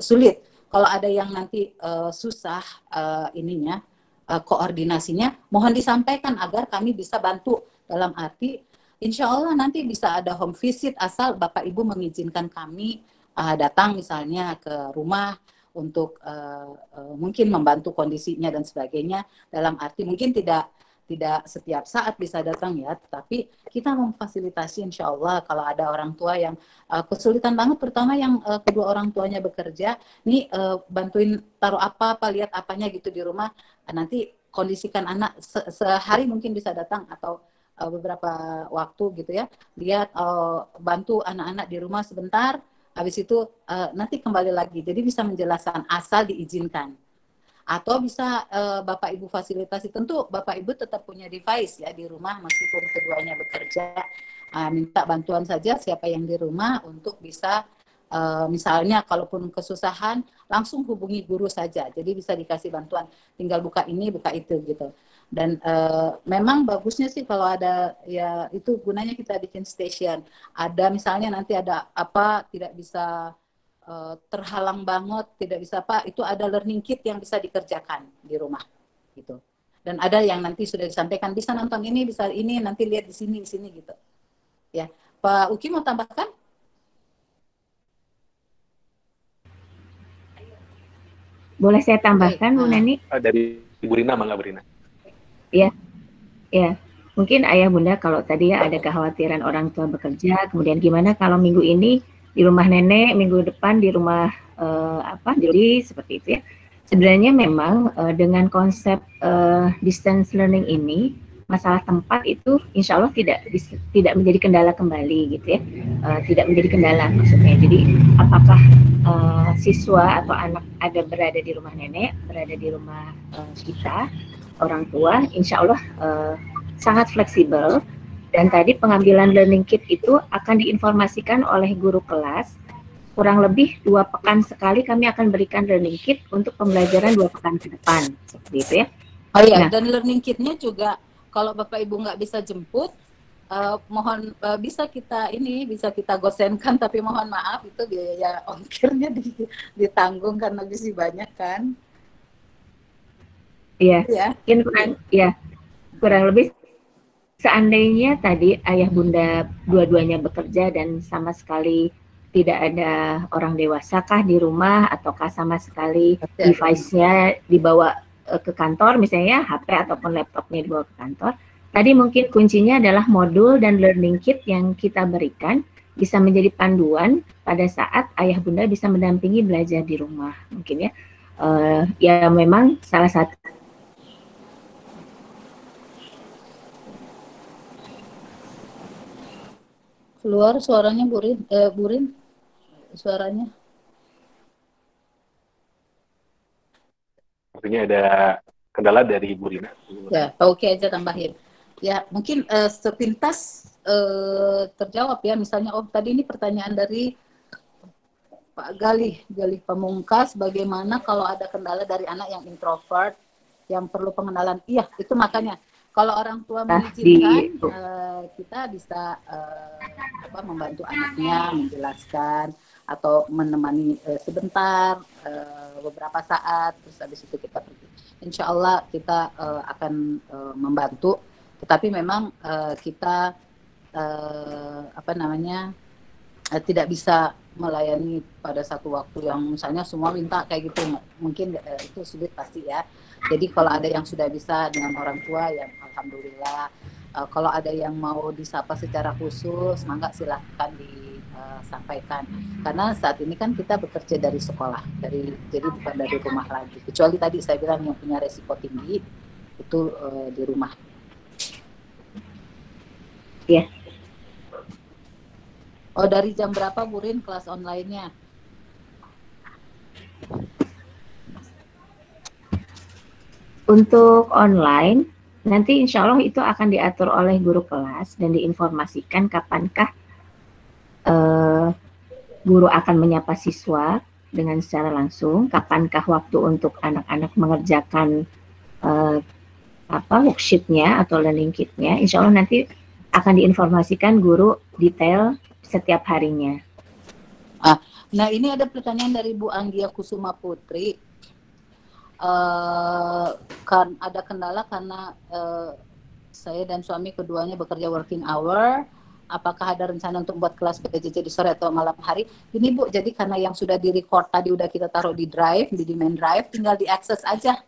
sulit. Kalau ada yang nanti susah ininya koordinasinya, mohon disampaikan agar kami bisa bantu, dalam arti insya Allah nanti bisa ada home visit asal Bapak Ibu mengizinkan kami datang misalnya ke rumah untuk mungkin membantu kondisinya dan sebagainya, dalam arti mungkin tidak setiap saat bisa datang ya, tetapi kita memfasilitasi insya Allah kalau ada orang tua yang kesulitan banget, terutama yang kedua orang tuanya bekerja, nih bantuin taruh apa lihat apanya gitu di rumah, nanti kondisikan anak sehari mungkin bisa datang, atau beberapa waktu gitu ya, lihat bantu anak-anak di rumah sebentar, habis itu nanti kembali lagi. Jadi bisa menjelaskan asal diizinkan. Atau bisa Bapak Ibu fasilitasi, tentu Bapak Ibu tetap punya device ya di rumah meskipun keduanya bekerja, minta bantuan saja siapa yang di rumah untuk bisa misalnya kalaupun kesusahan langsung hubungi guru saja, jadi bisa dikasih bantuan, tinggal buka ini buka itu gitu. Dan memang bagusnya sih kalau ada, ya itu gunanya kita bikin station, ada misalnya nanti ada apa tidak bisa terhalang banget, tidak bisa apa, itu ada learning kit yang bisa dikerjakan di rumah gitu. Dan ada yang nanti sudah disampaikan bisa nonton ini, bisa ini, nanti lihat di sini gitu. Ya, Pak Uki mau tambahkan? Boleh saya tambahkan, Bu Nani? Dari Bu Rina, mangga Bu Rina. Ya, ya. Mungkin ayah bunda kalau tadi ya ada kekhawatiran orang tua bekerja, kemudian gimana kalau minggu ini di rumah nenek, minggu depan di rumah jadi seperti itu ya. Sebenarnya memang dengan konsep distance learning ini, masalah tempat itu insya Allah tidak menjadi kendala kembali gitu ya, tidak menjadi kendala maksudnya. Jadi apakah siswa atau anak ada berada di rumah nenek, berada di rumah kita, orang tua, insya Allah sangat fleksibel. Dan tadi pengambilan learning kit itu akan diinformasikan oleh guru kelas. Kurang lebih 2 pekan sekali kami akan berikan learning kit untuk pembelajaran 2 pekan ke depan. Seperti itu ya. Oh iya, nah, dan learning kitnya juga kalau Bapak Ibu nggak bisa jemput, mohon bisa kita gosenkan, tapi mohon maaf itu biaya ongkirnya ditanggung karena gizi banyak kan. Iya, ya. Kurang lebih seandainya tadi ayah bunda dua-duanya bekerja dan sama sekali tidak ada orang dewasa kah di rumah, ataukah sama sekali device-nya dibawa ke kantor, misalnya HP ataupun laptopnya dibawa ke kantor, tadi mungkin kuncinya adalah modul dan learning kit yang kita berikan bisa menjadi panduan pada saat ayah bunda bisa mendampingi belajar di rumah. Mungkin ya, ya memang salah satu keluar suaranya Burin, suaranya. Artinya ada kendala dari Bu Rina. Ya, oke aja tambahin. Ya, mungkin sepintas terjawab ya. Misalnya, tadi ini pertanyaan dari Pak Galih Pamungkas, bagaimana kalau ada kendala dari anak yang introvert, yang perlu pengenalan? Iya, itu makanya. Kalau orang tua mengizinkan, kita bisa membantu anaknya menjelaskan atau menemani sebentar, beberapa saat, terus habis itu kita pergi. Insya Allah kita akan membantu, tetapi memang kita tidak bisa melayani pada satu waktu yang misalnya semua minta kayak gitu, mungkin itu sulit pasti ya. Jadi kalau ada yang sudah bisa dengan orang tua, yang alhamdulillah. Kalau ada yang mau disapa secara khusus, mangga silahkan disampaikan. Karena saat ini kan kita bekerja dari sekolah, jadi bukan dari rumah lagi. Kecuali tadi saya bilang yang punya resiko tinggi itu di rumah. Iya. Oh, dari jam berapa Burin kelas online-nya? Untuk online, nanti insya Allah itu akan diatur oleh guru kelas dan diinformasikan kapankah guru akan menyapa siswa dengan secara langsung, kapankah waktu untuk anak-anak mengerjakan worksheet-nya atau learning kit-nya. Insya Allah nanti akan diinformasikan guru detail setiap harinya. Nah, ini ada pertanyaan dari Bu Anggia Kusuma Putri. Kan ada kendala karena saya dan suami keduanya bekerja working hour. Apakah ada rencana untuk buat kelas PJJ di sore atau malam hari? Ini Bu, jadi karena yang sudah di-record tadi udah kita taruh di drive, di main drive, tinggal diakses aja.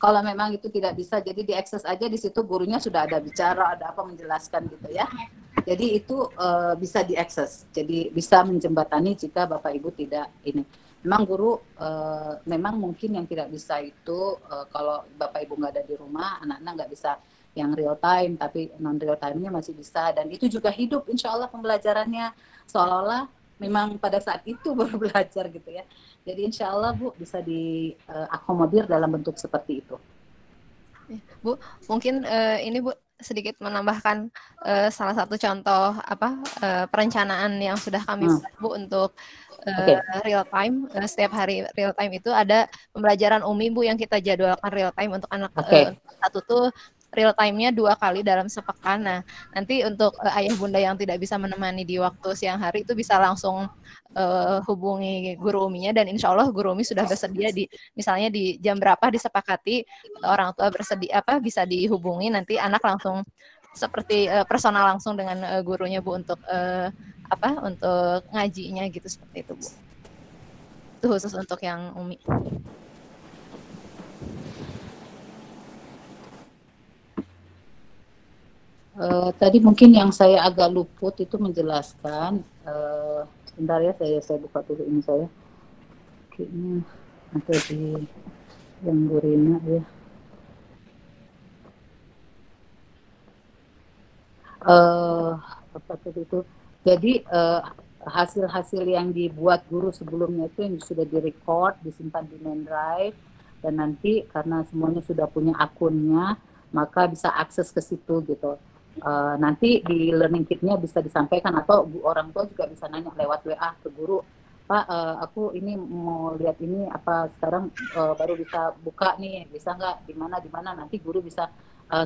Kalau memang itu tidak bisa, jadi diakses aja, di situ gurunya sudah ada bicara, ada apa menjelaskan gitu ya. Jadi itu bisa diakses, jadi bisa menjembatani jika Bapak Ibu tidak ini. Memang guru, memang mungkin yang tidak bisa itu kalau Bapak Ibu nggak ada di rumah, anak-anak nggak bisa yang real time, tapi non real time-nya masih bisa, dan itu juga hidup insya Allah pembelajarannya, seolah-olah memang pada saat itu baru belajar gitu ya. Jadi insya Allah Bu bisa diakomodir dalam bentuk seperti itu. Bu, mungkin ini Bu sedikit menambahkan salah satu contoh perencanaan yang sudah kami buat Bu untuk real time. Setiap hari real time itu ada pembelajaran Umi Bu yang kita jadwalkan real time untuk anak satu tuh real time-nya 2 kali dalam sepekan. Nah, nanti untuk ayah bunda yang tidak bisa menemani di waktu siang hari itu bisa langsung hubungi guru Uminya, dan insya Allah guru Umi sudah bersedia misalnya di jam berapa disepakati orang tua bersedia bisa dihubungi, nanti anak langsung seperti personal langsung dengan gurunya Bu untuk untuk ngajinya gitu, seperti itu Bu. Itu khusus untuk yang Umi. Tadi mungkin yang saya agak luput itu menjelaskan, sebentar ya, saya buka dulu ini saya. Kayaknya ada di yang Burina ya. Apa tadi itu? Jadi hasil-hasil yang dibuat guru sebelumnya itu yang sudah direcord, disimpan di main drive, dan nanti karena semuanya sudah punya akunnya, maka bisa akses ke situ gitu. Nanti di learning kitnya bisa disampaikan, atau orang tua juga bisa nanya lewat WA ke guru, Pak, aku ini mau lihat ini apa sekarang baru bisa buka nih, bisa nggak di mana, nanti guru bisa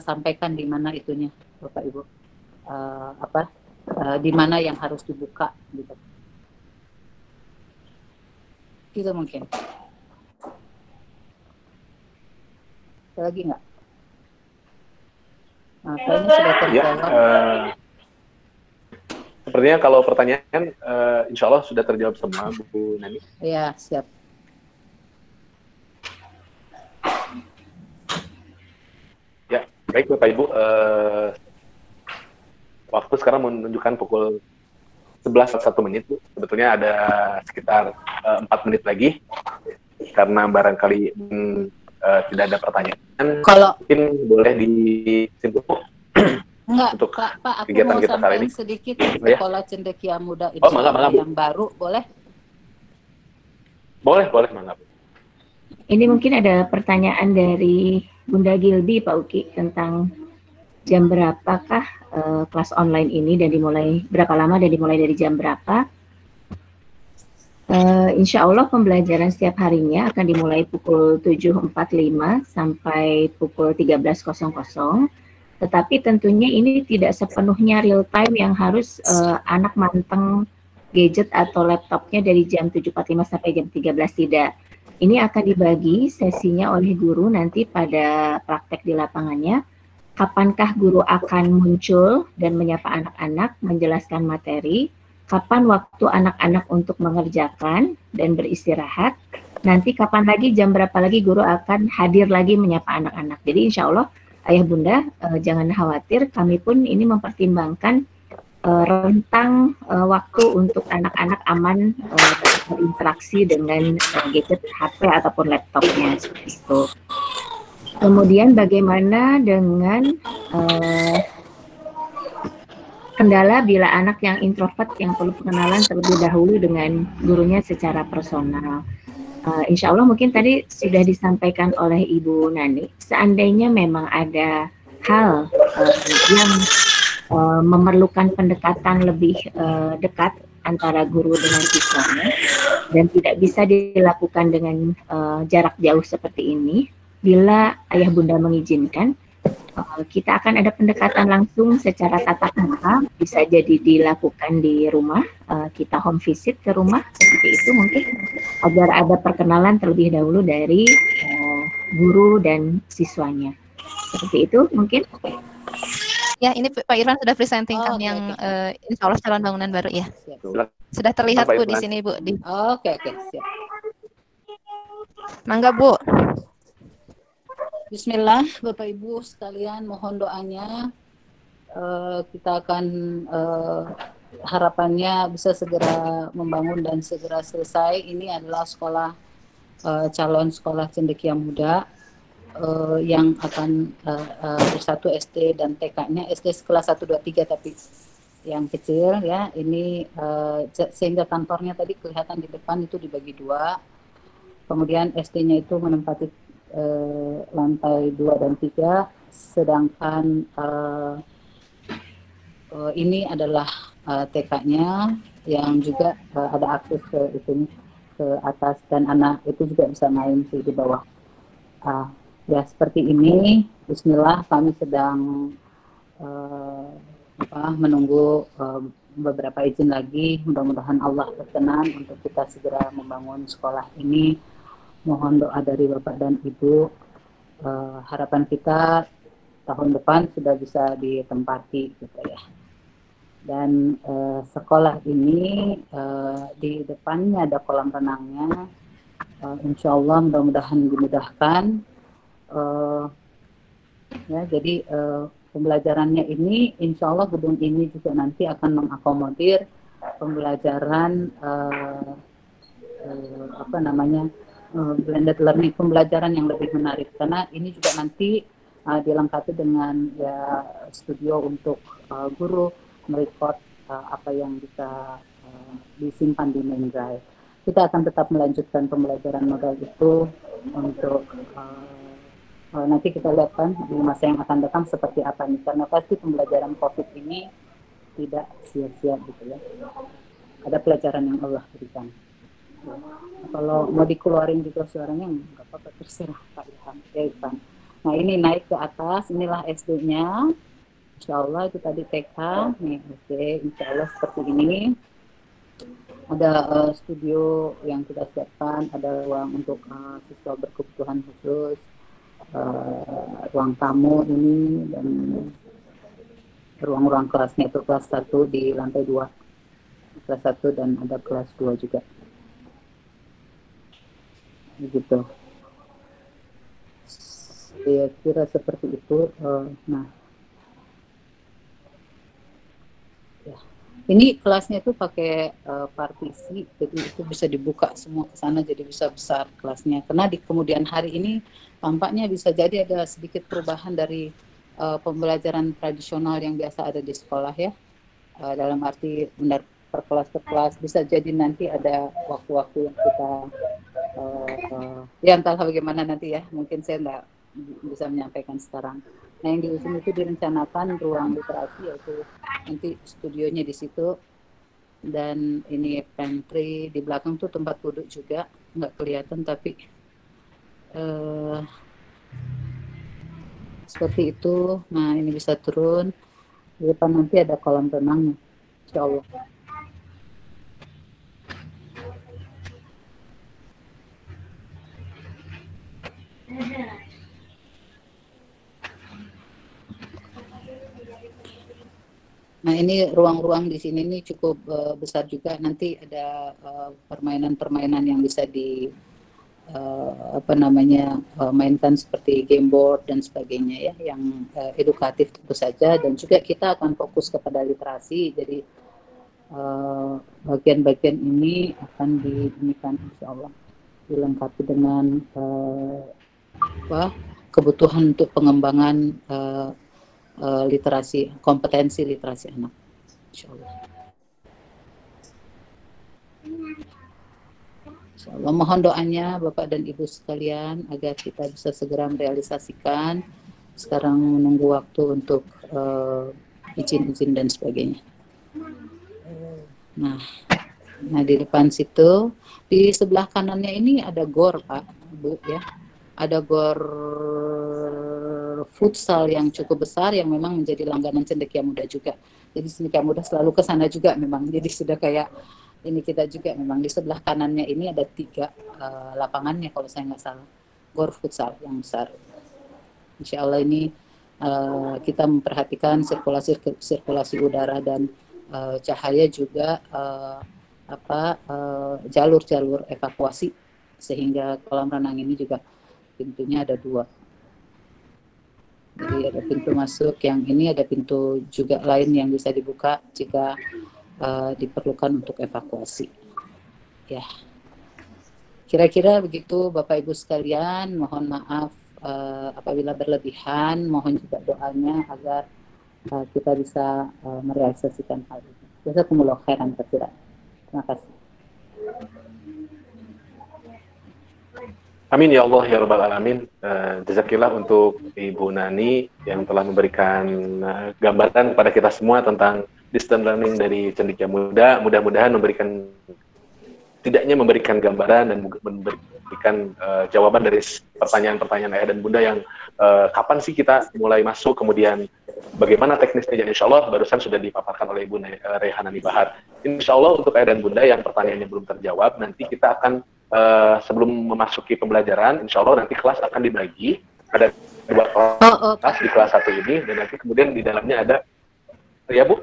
sampaikan di mana itunya Bapak Ibu, di mana yang harus dibuka gitu. Gitu mungkin. Ada lagi nggak? Nah, kayaknya sudah terjawab. Sepertinya kalau pertanyaan, insya Allah sudah terjawab semua, Bu Nani. Iya, siap. Ya, baik Bapak Ibu. Waktu sekarang menunjukkan pukul 11.01 menit, Bu. Sebetulnya ada sekitar 4 menit lagi, karena barangkali tidak ada pertanyaan. Kalau mungkin boleh disimpulkan enggak, untuk Pak, aku kegiatan mau kita kali ini sedikit ya? Sekolah Cendekia Muda yang baru, boleh? Boleh, mangga. Ini mungkin ada pertanyaan dari Bunda Gilby, Pak Uki, tentang jam berapakah kelas online ini dan dimulai berapa lama dan dimulai dari jam berapa? Insya Allah pembelajaran setiap harinya akan dimulai pukul 7.45 sampai pukul 13.00. Tetapi tentunya ini tidak sepenuhnya real time yang harus anak manteng gadget atau laptopnya dari jam 7.45 sampai jam 13.00, tidak. Ini akan dibagi sesinya oleh guru nanti pada praktek di lapangannya. Kapankah guru akan muncul dan menyapa anak-anak, menjelaskan materi, kapan waktu anak-anak untuk mengerjakan dan beristirahat, nanti kapan lagi, jam berapa lagi guru akan hadir lagi menyapa anak-anak. Jadi insya Allah ayah bunda jangan khawatir, kami pun ini mempertimbangkan rentang waktu untuk anak-anak aman berinteraksi dengan gadget HP ataupun laptopnya, seperti itu. Kemudian bagaimana dengan kendala bila anak yang introvert yang perlu pengenalan terlebih dahulu dengan gurunya secara personal. Insya Allah mungkin tadi sudah disampaikan oleh Ibu Nani, seandainya memang ada hal yang memerlukan pendekatan lebih dekat antara guru dengan siswanya dan tidak bisa dilakukan dengan jarak jauh seperti ini, bila ayah bunda mengizinkan, kita akan ada pendekatan langsung secara tatap muka, bisa jadi dilakukan di rumah, kita home visit ke rumah, seperti itu mungkin, agar ada perkenalan terlebih dahulu dari guru dan siswanya. Seperti itu mungkin. Ya, ini Pak Irfan sudah presenting yang insya Allah calon bangunan baru ya. Sudah terlihat Bu di sini Bu. Oke, siap. Mangga Bu. Bismillah, Bapak Ibu sekalian, mohon doanya. Kita akan harapannya bisa segera membangun dan segera selesai. Ini adalah sekolah calon sekolah Cendekia Muda. yang akan bersatu SD dan TK-nya, SD kelas 1, 2, 3 tapi yang kecil ya, ini sehingga kantornya tadi kelihatan di depan itu dibagi 2, kemudian SD-nya itu menempati lantai 2 dan 3, sedangkan ini adalah TK-nya yang juga ada akses ke atas, dan anak itu juga bisa main di bawah. Ya seperti ini. Bismillah, kami sedang menunggu beberapa izin lagi. Mudah-mudahan Allah berkenan untuk kita segera membangun sekolah ini. Mohon doa dari Bapak dan Ibu. Harapan kita tahun depan sudah bisa ditempati gitu ya. Dan sekolah ini di depannya ada kolam renangnya. Insya Allah mudah-mudahan dimudahkan. Ya, jadi pembelajarannya ini, insya Allah gedung ini juga nanti akan mengakomodir pembelajaran blended learning, pembelajaran yang lebih menarik, karena ini juga nanti dilengkapi dengan ya studio untuk guru merecord apa yang bisa disimpan di main drive. Kita akan tetap melanjutkan pembelajaran modal itu untuk nanti kita lihat kan di masa yang akan datang seperti apa nih, karena pasti pembelajaran COVID ini tidak sia-sia gitu ya. Ada pelajaran yang Allah berikan. Kalau mau dikeluarin juga suaranya nggak apa-apa, terserah Pak Ilham. Ya, Ilham. Nah ini naik ke atas, inilah SD-nya. Insya Allah itu tadi TK, nih SD, insya Allah seperti ini. Ada studio yang kita siapkan, ada ruang untuk siswa berkebutuhan khusus, ruang tamu ini, dan ruang-ruang kelasnya itu kelas 1 di lantai 2, kelas 1 dan ada kelas 2 juga. Begitu. Saya kira seperti itu. Nah, ya. Ini kelasnya itu pakai partisi, jadi itu bisa dibuka semua ke sana, jadi bisa besar kelasnya. Karena di kemudian hari ini tampaknya bisa jadi ada sedikit perubahan dari pembelajaran tradisional yang biasa ada di sekolah ya. Dalam arti benar per kelas bisa jadi nanti ada waktu-waktu yang kita ya entahlah bagaimana nanti ya, mungkin saya nggak bisa menyampaikan sekarang. Nah yang di ujung itu direncanakan ruang literasi, yaitu nanti studionya di situ, dan ini pantry di belakang tuh tempat duduk juga, nggak kelihatan tapi seperti itu. Nah ini bisa turun di depan, nanti ada kolam renangnya insya Allah. Nah ini ruang-ruang di sini nih cukup besar juga. Nanti ada permainan-permainan yang bisa di mainkan seperti game board dan sebagainya ya, yang edukatif tentu saja. Dan juga kita akan fokus kepada literasi. Jadi bagian-bagian ini akan diberikan insya Allah, dilengkapi dengan kebutuhan untuk pengembangan literasi, kompetensi literasi anak, insya Allah. Insya Allah mohon doanya Bapak dan Ibu sekalian agar kita bisa segera merealisasikan. Sekarang menunggu waktu untuk izin-izin dan sebagainya. Nah di depan situ, di sebelah kanannya ini ada gor Pak, Bu ya. Ada gor futsal yang cukup besar yang memang menjadi langganan Cendekia Muda juga. Jadi Cendekia Muda selalu ke sana juga memang. Jadi sudah kayak ini kita juga memang di sebelah kanannya ini ada 3 lapangannya kalau saya nggak salah. Gor futsal yang besar. Insya Allah ini kita memperhatikan sirkulasi udara dan cahaya juga jalur-jalur evakuasi, sehingga kolam renang ini juga pintunya ada 2. Jadi ada pintu masuk yang ini, ada pintu juga lain yang bisa dibuka jika diperlukan untuk evakuasi. Ya, kira-kira begitu Bapak Ibu sekalian. Mohon maaf apabila berlebihan, mohon juga doanya agar kita bisa merealisasikan hal itu. Jazakumullah khairan katsiran. Terima kasih. Amin ya Allah ya Rabbal Alamin. Jazakillah untuk Ibu Nani yang telah memberikan gambaran kepada kita semua tentang distance learning dari Cendekia Muda. Mudah-mudahan tidaknya memberikan gambaran dan memberikan jawaban dari pertanyaan-pertanyaan ayah dan bunda yang kapan sih kita mulai masuk, kemudian bagaimana teknisnya. Insya Allah barusan sudah dipaparkan oleh Ibu Rehanani Bahar. Insya Allah untuk ayah dan bunda yang pertanyaannya belum terjawab, nanti kita akan sebelum memasuki pembelajaran, insya Allah nanti kelas akan dibagi, ada 2 kelas di kelas 1 ini, dan nanti kemudian di dalamnya ada, ya Bu?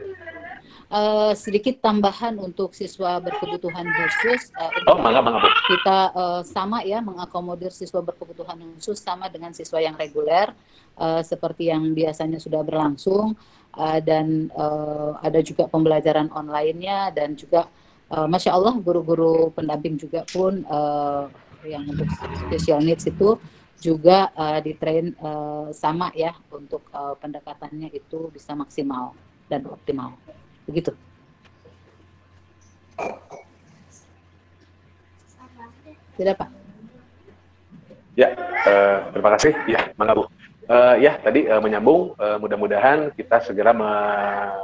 Sedikit tambahan untuk siswa berkebutuhan khusus. Mangga Bu. Kita sama ya, mengakomodir siswa berkebutuhan khusus sama dengan siswa yang reguler, seperti yang biasanya sudah berlangsung, dan ada juga pembelajaran online-nya, dan juga Masya Allah, guru-guru pendamping juga pun yang untuk special needs itu juga ditrain sama ya, untuk pendekatannya itu bisa maksimal dan optimal. Begitu. Tidak Pak? Ya, terima kasih. Ya, mangga Bu. Ya, tadi menyambung, mudah-mudahan kita segera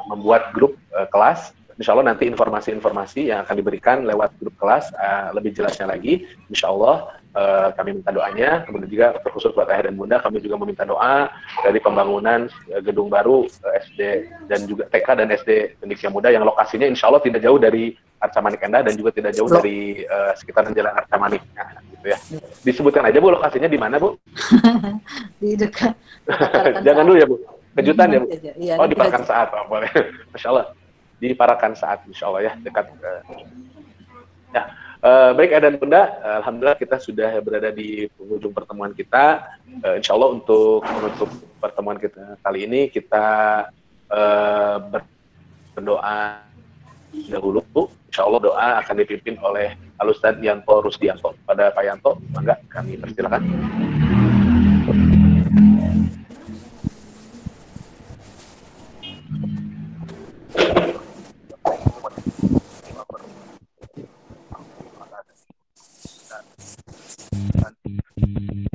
membuat grup kelas. Insya Allah nanti informasi-informasi yang akan diberikan lewat grup kelas lebih jelasnya lagi. Insya Allah kami minta doanya, kemudian juga terkhusus buat ayah dan bunda, kami juga meminta doa dari pembangunan gedung baru SD dan juga TK dan SD Cendekia Muda yang lokasinya Insya Allah tidak jauh dari Arca Manik Endah dan juga tidak jauh dari sekitaran Jalan Arca Manik. Nah, gitu ya. Disebutkan aja Bu lokasinya di mana Bu? Di dekat. Jangan dulu ya Bu. Kejutan ya Bu. Ya, di Parakan Saat, boleh. Masya Allah. Di Parakan Saat, insya Allah ya, dekat. Baik ayah dan bunda, alhamdulillah kita sudah berada di penghujung pertemuan kita. Insya Allah untuk menutup pertemuan kita kali ini, kita berdoa dahulu. Insya Allah doa akan dipimpin oleh Al-Ustadz Yanto Rusdianto. Pada Pak Yanto, mangga kami persilakan.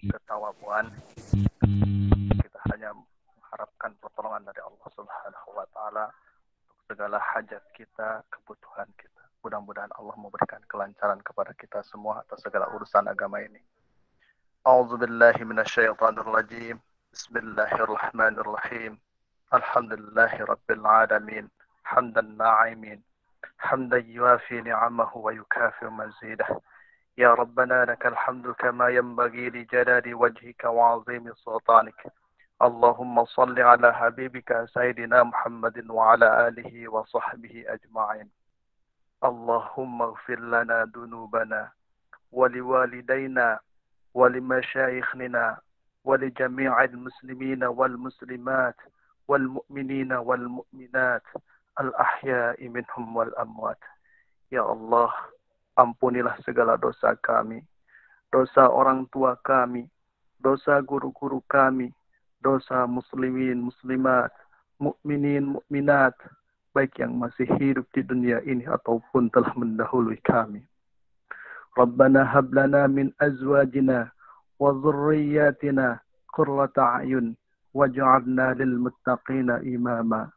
Ketawabuan, kita hanya mengharapkan pertolongan dari Allah Subhanahu wa Ta'ala untuk segala hajat kita, kebutuhan kita. Mudah-mudahan Allah memberikan kelancaran kepada kita semua atas segala urusan agama ini. A'udzubillahi minasyaitonirrajim. Bismillahirrahmanirrahim. Alhamdulillahi rabbil alamin. Hamdan na'imin. Hamdan yuafi ni'amahu wa yukafi mazidah. يا ربنا لك الحمد كما ينبغي لجلال وجهك وعظيم سلطانك. اللهم صل على حبيبك سيدنا محمد وعلى آله وصحبه أجمعين. اللهم اغفر لنا ذنوبنا ولوالدينا ولمشايخنا ولجميع المسلمين والمسلمات والمؤمنين والمؤمنات الأحياء منهم والأموات. Ya Allah, ampunilah segala dosa kami, dosa orang tua kami, dosa guru-guru kami, dosa muslimin, muslimat, mukminin, mukminat, baik yang masih hidup di dunia ini ataupun telah mendahului kami. Rabbana hab lana min azwajina wa dhurriyyatina qurrata a'yun waj'alna lil muttaqina imama.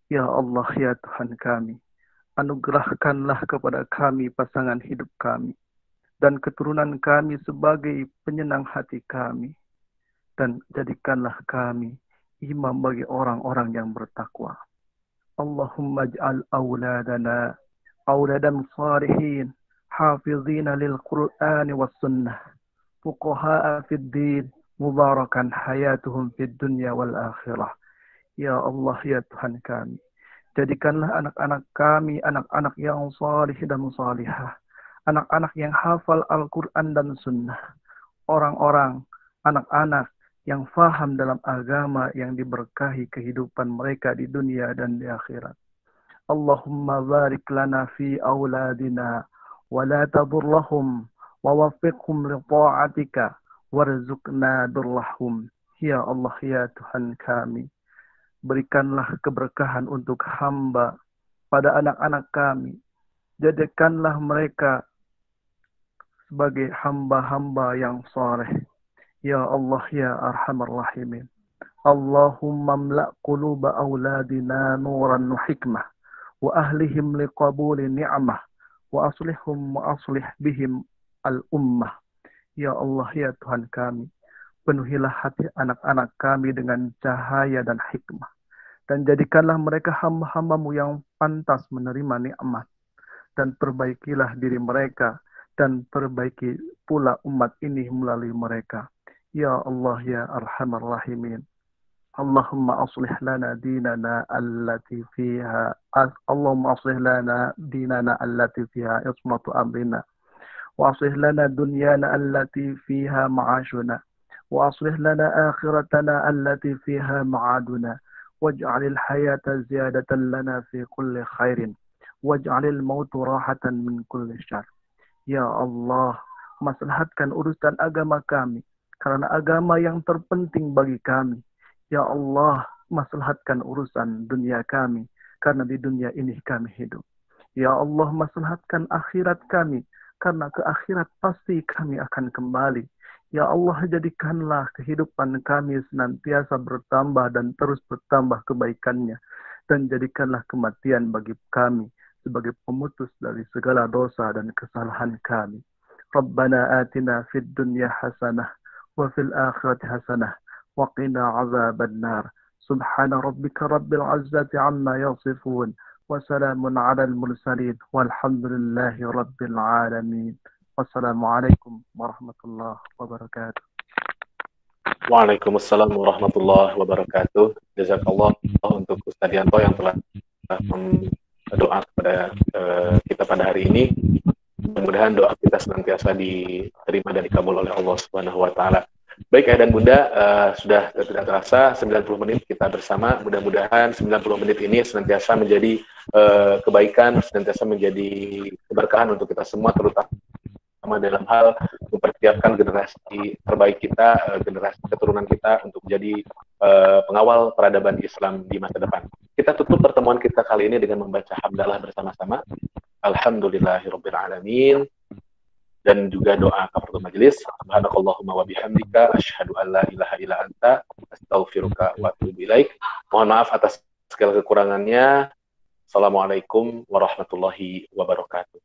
Ya Allah, ya Tuhan kami, anugerahkanlah kepada kami pasangan hidup kami dan keturunan kami sebagai penyenang hati kami, dan jadikanlah kami imam bagi orang-orang yang bertakwa. Allahumma ij'al awladana awladan salihin hafizina lil Qur'an was sunnah fuqahaa fid din mubarakan hayatuhum fid dunya wal akhirah. Ya Allah, ya Tuhan kami, jadikanlah anak-anak kami anak-anak yang salih dan salihah, anak-anak yang hafal Al-Quran dan Sunnah, orang-orang, anak-anak yang faham dalam agama yang diberkahi kehidupan mereka di dunia dan di akhirat. Allahumma barik lana fi awladina wa la tadurrahum wa waffiqhum li ta'atika warzuqna birrahum. Ya Allah, ya Tuhan kami, berikanlah keberkahan untuk hamba pada anak-anak kami. Jadikanlah mereka sebagai hamba-hamba yang saleh. Ya Allah, ya Arhamar Rahimin. Allahumma mla' quluba auladina nuran wa hikmah wa ahlihim liqabuli ni'mah wa aslihum wa aslih bihim al-ummah. Ya Allah, ya Tuhan kami, penuhilah hati anak-anak kami dengan cahaya dan hikmah, dan jadikanlah mereka hamba-hambamu yang pantas menerima nikmat, dan perbaikilah diri mereka, dan perbaiki pula umat ini melalui mereka. Ya Allah, ya Arhamar Rahimin. Allahumma aslih lana dinana allati fiha ismatu amrina, wa aslih lana dunyana allati fiha ma'ashuna, wa aslih lana akhiratana allati fiha ma'aduna, waj'alil hayata ziyadatan lana fi kulli khairin, waj'alil mautu rahatan min kulli syarr. Ya Allah, maslahatkan urusan agama kami, karena agama yang terpenting bagi kami. Ya Allah, maslahatkan urusan dunia kami, karena di dunia ini kami hidup. Ya Allah, maslahatkan akhirat kami, karena ke akhirat pasti kami akan kembali. Ya Allah, jadikanlah kehidupan kami senantiasa bertambah dan terus bertambah kebaikannya, dan jadikanlah kematian bagi kami sebagai pemutus dari segala dosa dan kesalahan kami. Rabbana atina fid dunya hasanah wa fil akhirati hasanah wa qina azaban nar. Subhana rabbika rabbil izzati amma yasifun wa salamun alal mursalin walhamdulillahi rabbil alamin. Wassalamualaikum warahmatullahi wabarakatuh. Waalaikumsalam warahmatullahi wabarakatuh. Jazakallah untuk Ustaz Yanto yang telah doa kepada kita pada hari ini. Mudah-mudahan doa kita senantiasa diterima dan dikabul oleh Allah Subhanahu wa taala. Baik Ayah dan Bunda, sudah tidak terasa 90 menit kita bersama. Mudah-mudahan 90 menit ini senantiasa menjadi kebaikan, senantiasa menjadi keberkahan untuk kita semua, terutama dalam hal mempersiapkan generasi terbaik kita, generasi keturunan kita untuk menjadi pengawal peradaban Islam di masa depan. Kita tutup pertemuan kita kali ini dengan membaca hamdalah bersama-sama. Alhamdulillahirabbil alamin. Dan juga doa kafaratul majelis. Subhanakallahumma wa bihamdika asyhadu an la ilaha illa anta astaghfiruka wa atubu ilaik. Mohon maaf atas segala kekurangannya. Assalamualaikum warahmatullahi wabarakatuh.